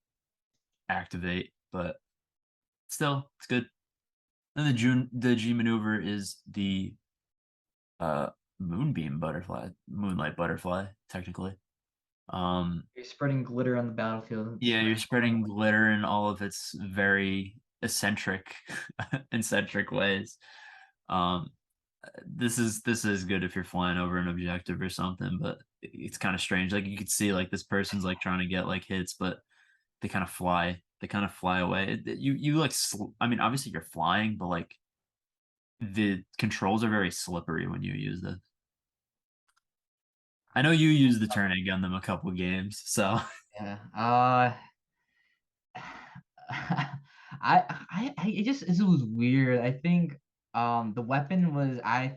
activate. But still, it's good. Then the G maneuver is the uh moonbeam butterfly, moonlight butterfly, technically. Um You're spreading glitter on the battlefield. yeah, you're spreading glitter in all of its very eccentric eccentric ways. Um this is good if you're flying over an objective or something, but it's kind of strange. Like you could see like this person's like trying to get like hits, but they kind of fly away. You like I mean obviously you're flying, but like the controls are very slippery when you use this. I know you used the turn A Gundam a couple games, so Yeah. It just it was weird. I think the weapon was I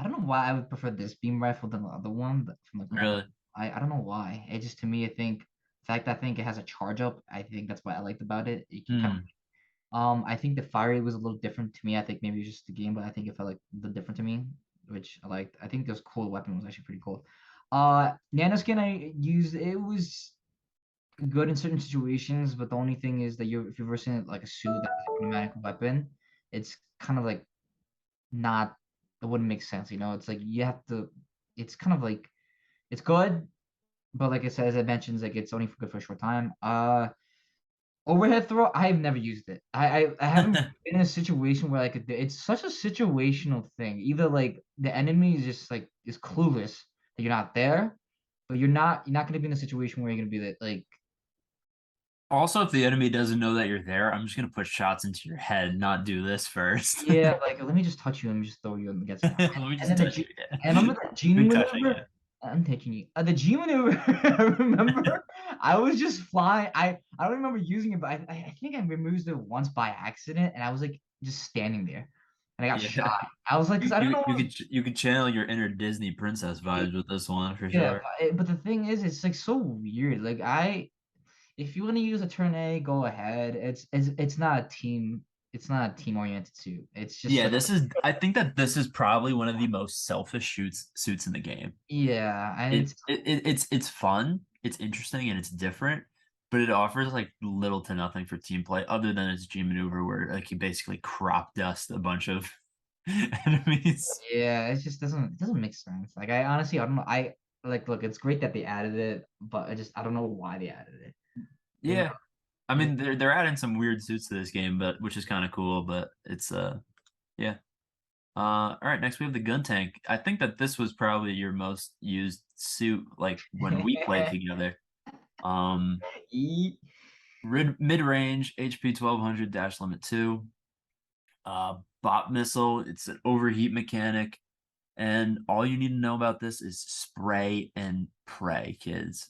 don't know why I would prefer this beam rifle than the other one from like Marvel. really. I don't know why. It just to me I think the fact that I think it has a charge up, I think that's what I liked about it. You can kind of Hmm. I think the fire rate was a little different to me. I think maybe it was just the game, but I think it felt like the different to me, which I liked. I think this cool weapon was actually pretty cool. Nanoskin I used it was good in certain situations, but the only thing is that if you're versing like a suit that has a pneumatic weapon, it's kind of like not it wouldn't make sense, you know? It's like you have to it's kind of like it's good, but like I said, as I mentioned, like it's only for good for a short time. Overhead throw, I've never used it. I haven't been in a situation where I could do it's such a situational thing. Either like the enemy is just like is clueless that you're not there, but you're not gonna be in a situation where you're gonna be like Also, if the enemy doesn't know that you're there, I'm just gonna put shots into your head, not do this first. Yeah, like let me just touch you, let me just throw you against the ground. Let me And just then the touch you. G Yeah. and remember that G Good touching, yeah. maneuver? I'm touching you. The G maneuver, remember? I was just flying. I don't remember using it, but I think I removed it once by accident, and I was like just standing there, and I got shot. Yeah. I was like, because I don't know. You could channel your inner Disney princess vibes with this one for Yeah, sure. but the thing is, it's like so weird. Like if you want to use a turn A, go ahead. It's not a team. It's not a team oriented suit. It's just Yeah, like this is I think that this is probably one of the most selfish suits in the game. yeah, and It, it's fun, it's interesting, and it's different, but it offers like little to nothing for team play other than its G maneuver where like you basically crop dust a bunch of enemies. yeah, it doesn't make sense. Like I honestly I don't know. I like look, it's great that they added it, but I don't know why they added it. You know, Yeah. I it, mean they're adding some weird suits to this game, but which is kind of cool, but it's yeah. All right, next we have the gun tank. I think that this was probably your most used suit like when we played together. Um E- mid-range HP 1200 dash limit 2. Bot missile, it's an overheat mechanic, and all you need to know about this is spray and pray, kids.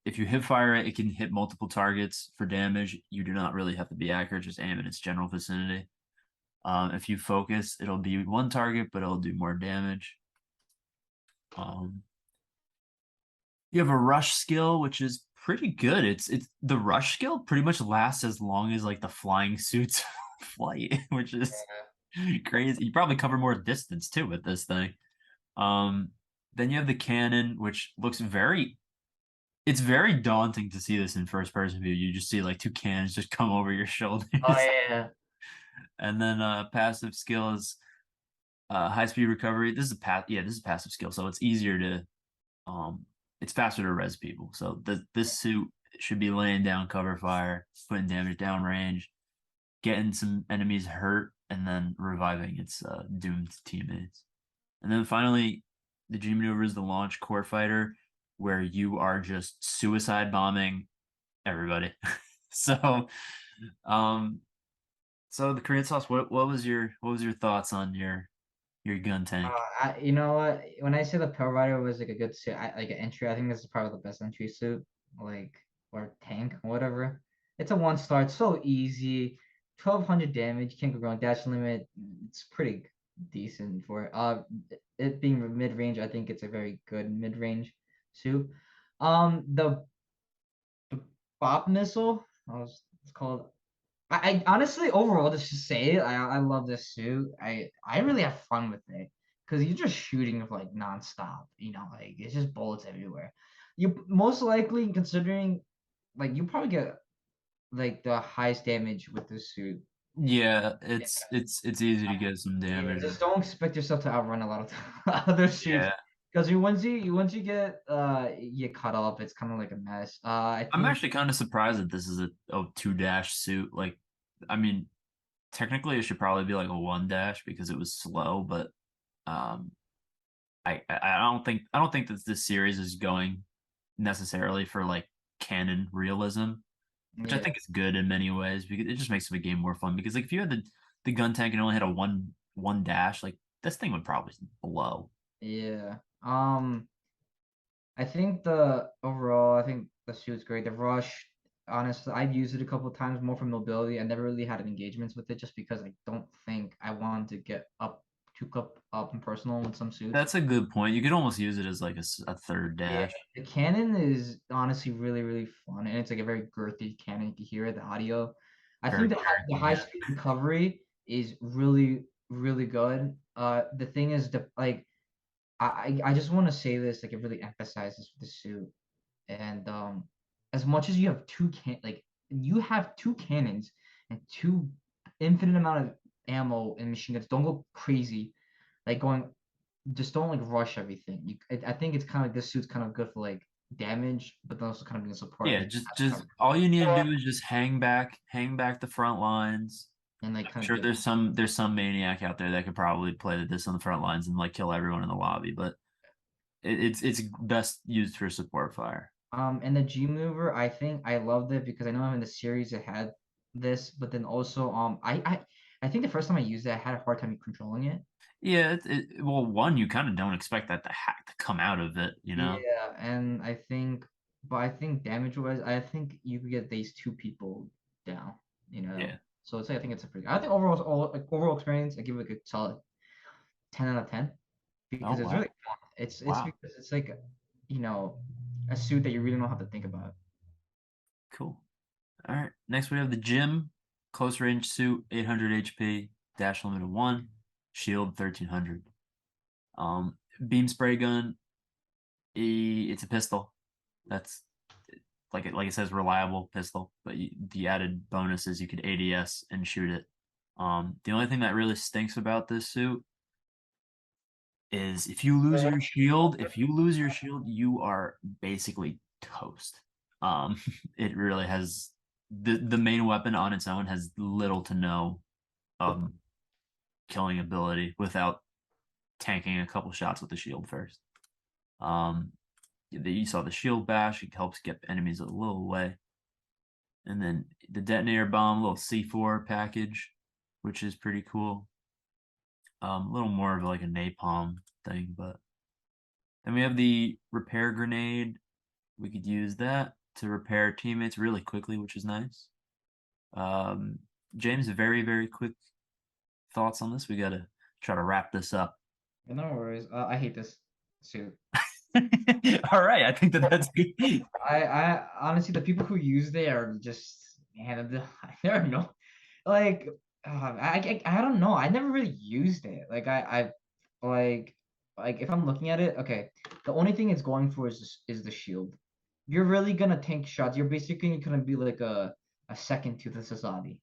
If you hip fire it, it can hit multiple targets for damage. You do not really have to be accurate, just aim in its general vicinity. If you focus, it'll be one target, but it'll do more damage. Um, you have a rush skill, which is pretty good. It's the rush skill pretty much lasts as long as like the flying suit's flight, which is crazy. You probably cover more distance too with this thing. Um, then you have the cannon, which looks very it's very daunting to see this in first person view. You just see like two cannons just come over your oh shoulders. yeah. And then passive skill is high speed recovery. This is this is a passive skill, so it's easier to it's faster to res people. So this suit should be laying down cover fire, putting damage down range, getting some enemies hurt, and then reviving its doomed teammates. And then finally, the G maneuver is the launch core fighter, where you are just suicide bombing everybody. so, um, so the Korean sauce. What was your thoughts on your gun tank? You know what? When I say the Pale Rider was like a good suit, like an entry, I think this is probably the best entry suit, like or tank, whatever. It's a one star. It's so easy. 1200 damage. Can't go wrong. Dash limit. It's pretty decent for it. It being mid range, I think it's a very good mid range suit. The Bop missile. It's called. I honestly overall just to say it, I love this suit. I really have fun with it because you're just shooting like nonstop. Like it's just bullets everywhere. You most likely considering like you probably get like the highest damage with this suit. Yeah, Yeah, it's easy to get some yeah, damage. just don't expect yourself to outrun a lot of other suits Yeah, because once you get you get cut up, it's kind of like a mess. I I'm think actually kind of surprised that this is a two dash suit. Like, I mean, technically it should probably be like a one dash because it was slow, but um, I don't think that this series is going necessarily for like canon realism, which I yeah. think is good in many ways because it just makes the game more fun. Because like if you had the gun tank and only had a one dash, like this thing would probably blow. Yeah. I think I think the suit's great. The rush, honestly, I've used it a couple times more for mobility. I never really had engagements with it just because I don't think I want to get up and personal with some suits. That's a good point. You could almost use it as like a third Yeah, dash. the cannon is honestly really, really fun, and it's like a very girthy cannon. You can hear it, the audio. I Very think the girthy, high yeah. speed recovery is really, really good. The thing is the like I just want to say this, like it really emphasizes the suit. And as much as you have you have two cannons and two infinite amount of ammo and machine guns, don't go crazy. Like going just don't like rush everything. I think it's kind of like this suit's kind of good for like damage, but then also kind of being a support Yeah, like just all you need to do is just hang back the front lines. and like I'm kind of sure give there's some maniac out there that could probably play this on the front lines and like kill everyone in the lobby, but it's best used for support fire. And the G maneuver, I think I loved it because I know in the series it had this, but then also I think the first time I used it, I had a hard time controlling it. Yeah, well, one, you kind of don't expect that to hack to come out of it, you know? Yeah, and but I think damage wise, I think you could get these two people down, you know. Yeah. So it's like I think it's a pretty. I think overall experience, I give it a good solid 10 out of 10 Oh because it's really wow. fun. It's Wow. because it's like you know a suit that you really don't have to think about. Cool. All right. Next we have the gym, close range suit, 800 HP, dash limit of 1, shield 1300. Beam spray gun, it's a pistol. That's like it says reliable pistol, but the added bonus is you could ADS and shoot it. The only thing that really stinks about this suit is if you lose your shield, you are basically toast. It really has the main weapon on its own has little to no um killing ability without tanking a couple shots with the shield first. Um, you saw the shield bash; it helps get enemies a little away, and then the detonator bomb, little C4 package, which is pretty cool. A little more of like a napalm thing, but then we have the repair grenade. We could use that to repair teammates really quickly, which is nice. Um, James, very, very quick thoughts on this. We got to try to wrap this up. No worries. I hate this suit. All right, I think that that's good. I honestly, the people who use it are just man, there are no like I don't know. I never really used it. Like like if I'm looking at it, okay, the only thing it's going for is the shield. You're really gonna tank shots. You're basically gonna be like a second to the society,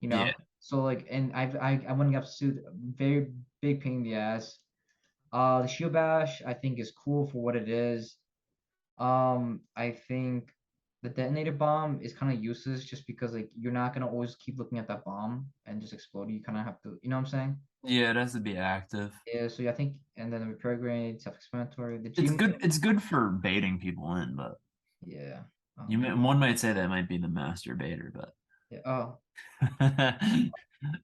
you Yeah, know. So like, and I went up to very big pain in the ass. The shield bash I think is cool for what it is. I think the detonator bomb is kind of useless just because like you're not gonna always keep looking at that bomb and just explode. You kind of have to, you know what I'm saying? yeah, it has to be active. Yeah. So I think, and then the repair grenade, self-explanatory. The It's G, good. It's good for baiting people in, but yeah. one might say that might be the master baiter, but Yeah. Oh,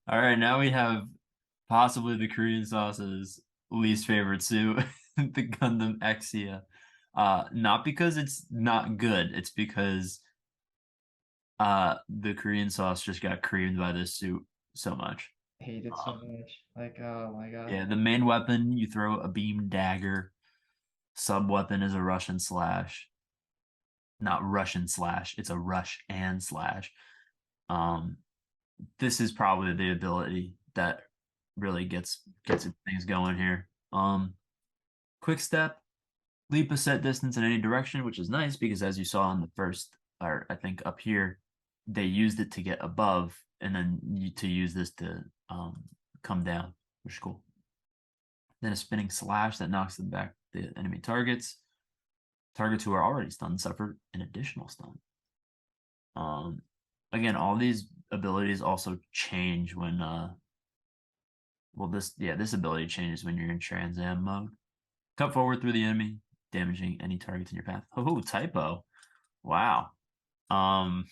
all right, now we have possibly the Korean sauce's least favorite suit, the Gundam Exia. Not because it's not good, it's because the Korean sauce just got creamed by this suit so much. I hate it so Um, much. Like, oh my god. yeah, the main weapon, you throw a beam dagger. Sub weapon is a Russian slash. Not Russian slash, it's a rush and slash. Um, this is probably the ability that really gets things going here. Quick step, leap a set distance in any direction, which is nice because as you saw in the first, or I think up here, they used it to get above, and then to use this to come down, which is cool. Then a spinning slash that knocks them back the enemy targets. Targets who are already stunned suffer an additional stun. Um, Again, all these abilities also change when well this ability changes when you're in Trans Am mode. Cut forward through the enemy, damaging any targets in your path. Oh, typo. Wow. Um,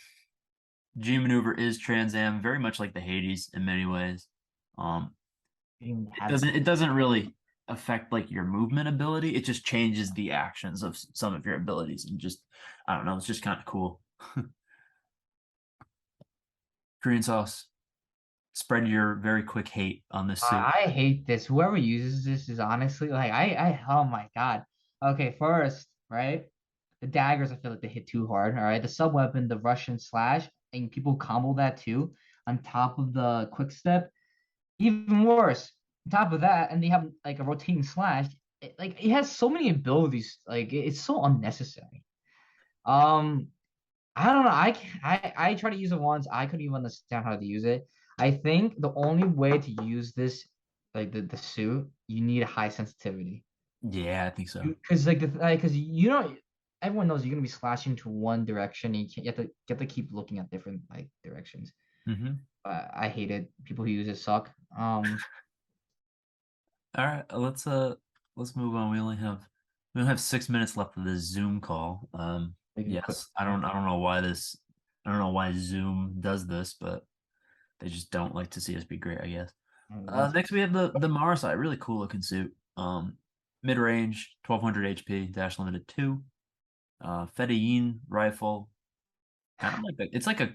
G maneuver is Trans Am, very much like the Hades in many ways. Um, Being it had doesn't really affect like your movement ability. It just changes the actions of some of your abilities and just I don't know, it's just kind of cool. Korean sauce. Spread your very quick hate on this suit. I hate this. Whoever uses this is honestly like oh my god. Okay, first, right? The daggers, I feel like they hit too hard. All right, the sub weapon, the Russian slash, and people combo that too on top of the quick step. Even worse, on top of that, and they have like a rotating slash. It has so many abilities. Like it's so unnecessary. Um, I don't know. I tried to use it once. I couldn't even understand how to use it. I think the only way to use this, like the suit, you need a high sensitivity. Yeah, I think so. Because because you know everyone knows you're gonna be slashing to one direction. And you have to keep looking at different like directions. Hmm. I hate it. People who use it suck. All right, let's move on. We only have We only have 6 minutes left of this Zoom call. Make it quick. Yes, I don't know why this, I don't know why Zoom does this, but they just don't like to see us be great, I guess. Once Next we have the Marsai, really cool looking suit. Mid range, 1200 HP, dash limited 2. Fedayeen rifle, kind of like it's like a.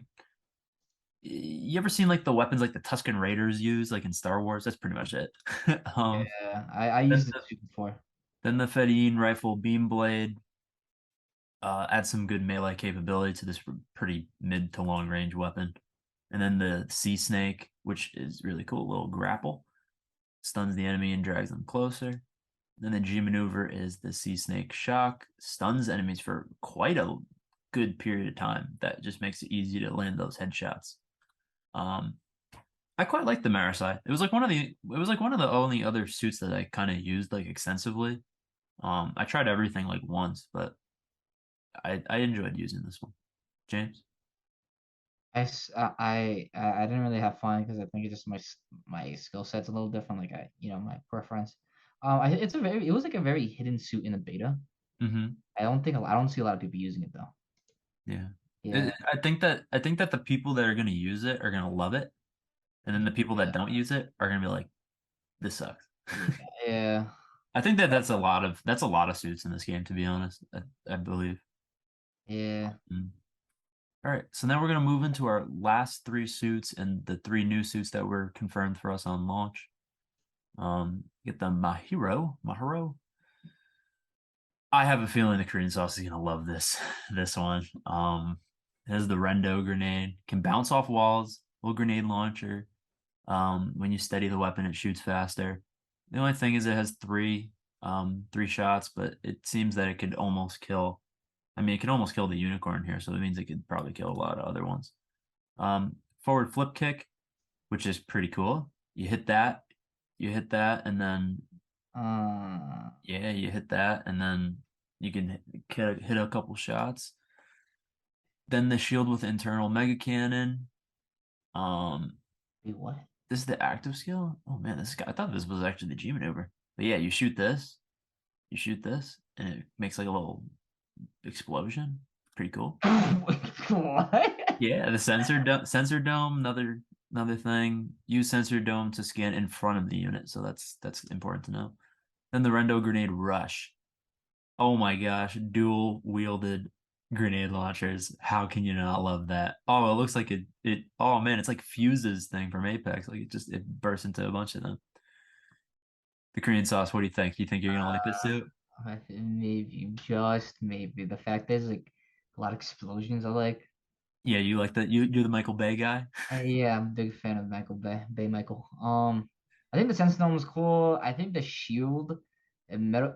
You ever seen like the weapons like the Tusken Raiders use, like in Star Wars? That's pretty much it. um, yeah, I then used it the too before. then the Fedayeen rifle beam blade adds some good melee capability to this pretty mid to long range weapon. And then the Sea Snake, which is really cool, little grapple, stuns the enemy and drags them closer. Then the G maneuver is the Sea Snake Shock, stuns enemies for quite a good period of time. That just makes it easy to land those headshots. Um, I quite like the Marasai. It was like one of the only other suits that I kind of used like extensively. I tried everything like once, but I enjoyed using this one. James? I didn't really have fun because I think it's just my skill set's a little different. Like my preference. It was like a very hidden suit in the beta. Mm-hmm. I don't see a lot of people using it though. Yeah. Yeah, I think that the people that are gonna use it are gonna love it, and then the people that yeah, don't use it are gonna be like, this sucks. yeah, yeah, I think that that's a lot of suits in this game, to be honest. I believe. yeah. Mm. All right, so now we're gonna move into our last three suits and the three new suits that were confirmed for us on launch. Get the Mahiro. I have a feeling the Korean sauce is gonna love this one. It has the Rendo grenade, can bounce off walls, little grenade launcher. When you steady the weapon, it shoots faster. The only thing is it has three shots, but it seems that it could almost kill. I mean, it could almost kill the unicorn here, so it means it could probably kill a lot of other ones. Forward flip kick, which is pretty cool. You hit that, and then Uh, yeah, you hit that, and then you can hit a couple shots. Then the shield with internal mega cannon. Um, wait, what? this is the active skill. Oh man, this guy. I thought this was actually the G maneuver. But yeah, you shoot this, and it makes like a little explosion. Pretty cool. What? Yeah, the sensor dome, another thing. Use sensor dome to scan in front of the unit, so that's important to know. Then the Rendo grenade rush. Oh my gosh, dual wielded grenade launchers. How can you not love that? Oh, it looks like it oh man, it's like Fuse's thing from Apex. Like it bursts into a bunch of them. The Korean sauce, what do you think? You think you're gonna like this suit? Maybe, just maybe. The fact is, like, a lot of explosions. I like. Yeah, you like that you're the Michael Bay guy? Yeah, I'm a big fan of Michael Bay Michael. I think the Sentinel was cool. I think the shield and metal.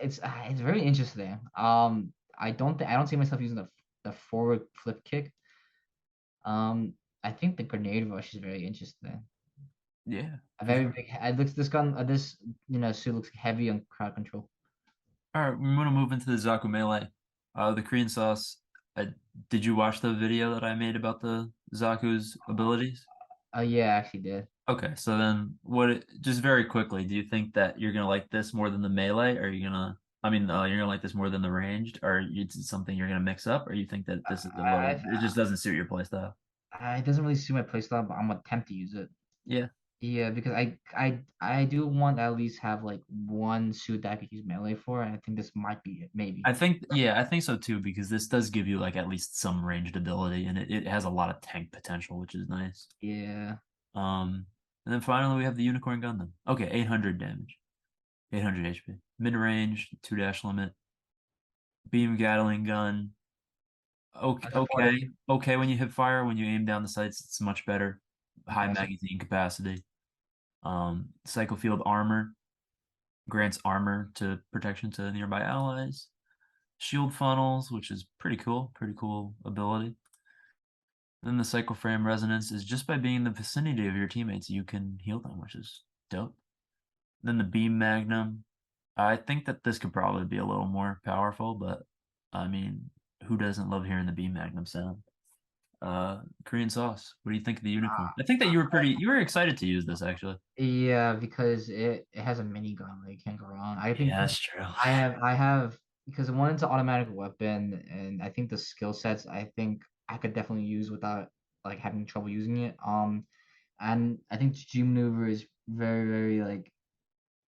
It's very interesting. I don't see myself using the forward flip kick. I think the grenade rush is very interesting. Yeah, A for very sure. big. It looks this gun. This suit looks heavy on crowd control. All right, we want to move into the Zaku Melee. The Korean sauce. Uh, did you watch the video that I made about the Zaku's abilities? Oh yeah, I actually did. Okay, so then just very quickly, do you think that you're gonna like this more than the melee? Or are you gonna, you're gonna like this more than the ranged? Or it's something you're gonna mix up? Or you think that this is it just doesn't suit your playstyle? It doesn't really suit my playstyle, but I'm gonna attempt to use it. Yeah, Yeah, because I do want to at least have like one suit that I could use melee for, and I think this might be it, maybe. I think so too, because this does give you like at least some ranged ability and it has a lot of tank potential, which is nice. Yeah. And then finally we have the Unicorn Gundam. Okay, 800 damage, 800 HP. Mid range, 2 dash limit, beam Gatling gun. I support it. Okay when you hit fire, when you aim down the sights, it's much better. High Okay, magazine capacity. Psycho field armor grants armor to protection to nearby allies. Shield funnels, which is pretty cool ability. Then the Psycho frame resonance is just by being in the vicinity of your teammates, you can heal them, which is dope. Then the beam magnum. I think that this could probably be a little more powerful, but I mean, who doesn't love hearing the beam magnum sound? Korean sauce. What do you think of the Uh, unicorn? I think that you were excited to use this actually. yeah, because it has a minigun. Like, can't go wrong. I think Yeah, that's true. I have because one, it's an automatic weapon, and I think the skill sets I think I could definitely use without like having trouble using it. And I think G maneuver is very, very like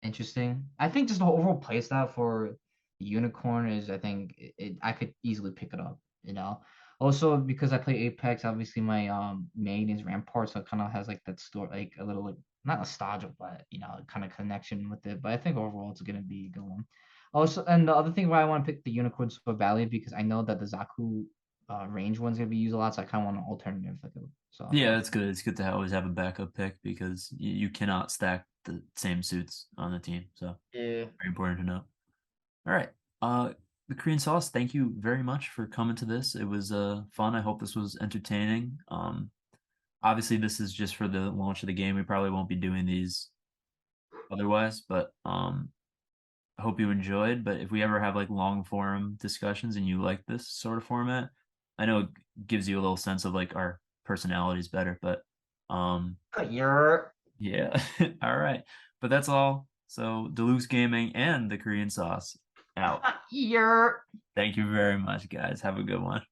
interesting. I think just the overall playstyle for the unicorn is, I think I could easily pick it up, you know. Also, because I play Apex, obviously my main is Rampart, so it kind of has like that story, like a little like not nostalgia, but kind of connection with it. But I think overall it's gonna be a good one. Also, and the other thing why I want to pick the unicorn so badly, because I know that the Zaku range one's gonna be used a lot, so I kind of want an alternative. So Yeah, yeah. it's good. It's good to always have a backup pick because you cannot stack the same suits on the team. So Yeah. very important to know. All right. Uh, the Korean sauce, thank you very much for coming to this. It was fun. I hope this was entertaining. Obviously this is just for the launch of the game. We probably won't be doing these otherwise, but I hope you enjoyed. But if we ever have like long forum discussions and you like this sort of format, I know it gives you a little sense of like our personalities better, but um You're yeah. All right. But that's all. So Deluxe Gaming and the Korean sauce out. you're Thank you very much, guys. Have a good one.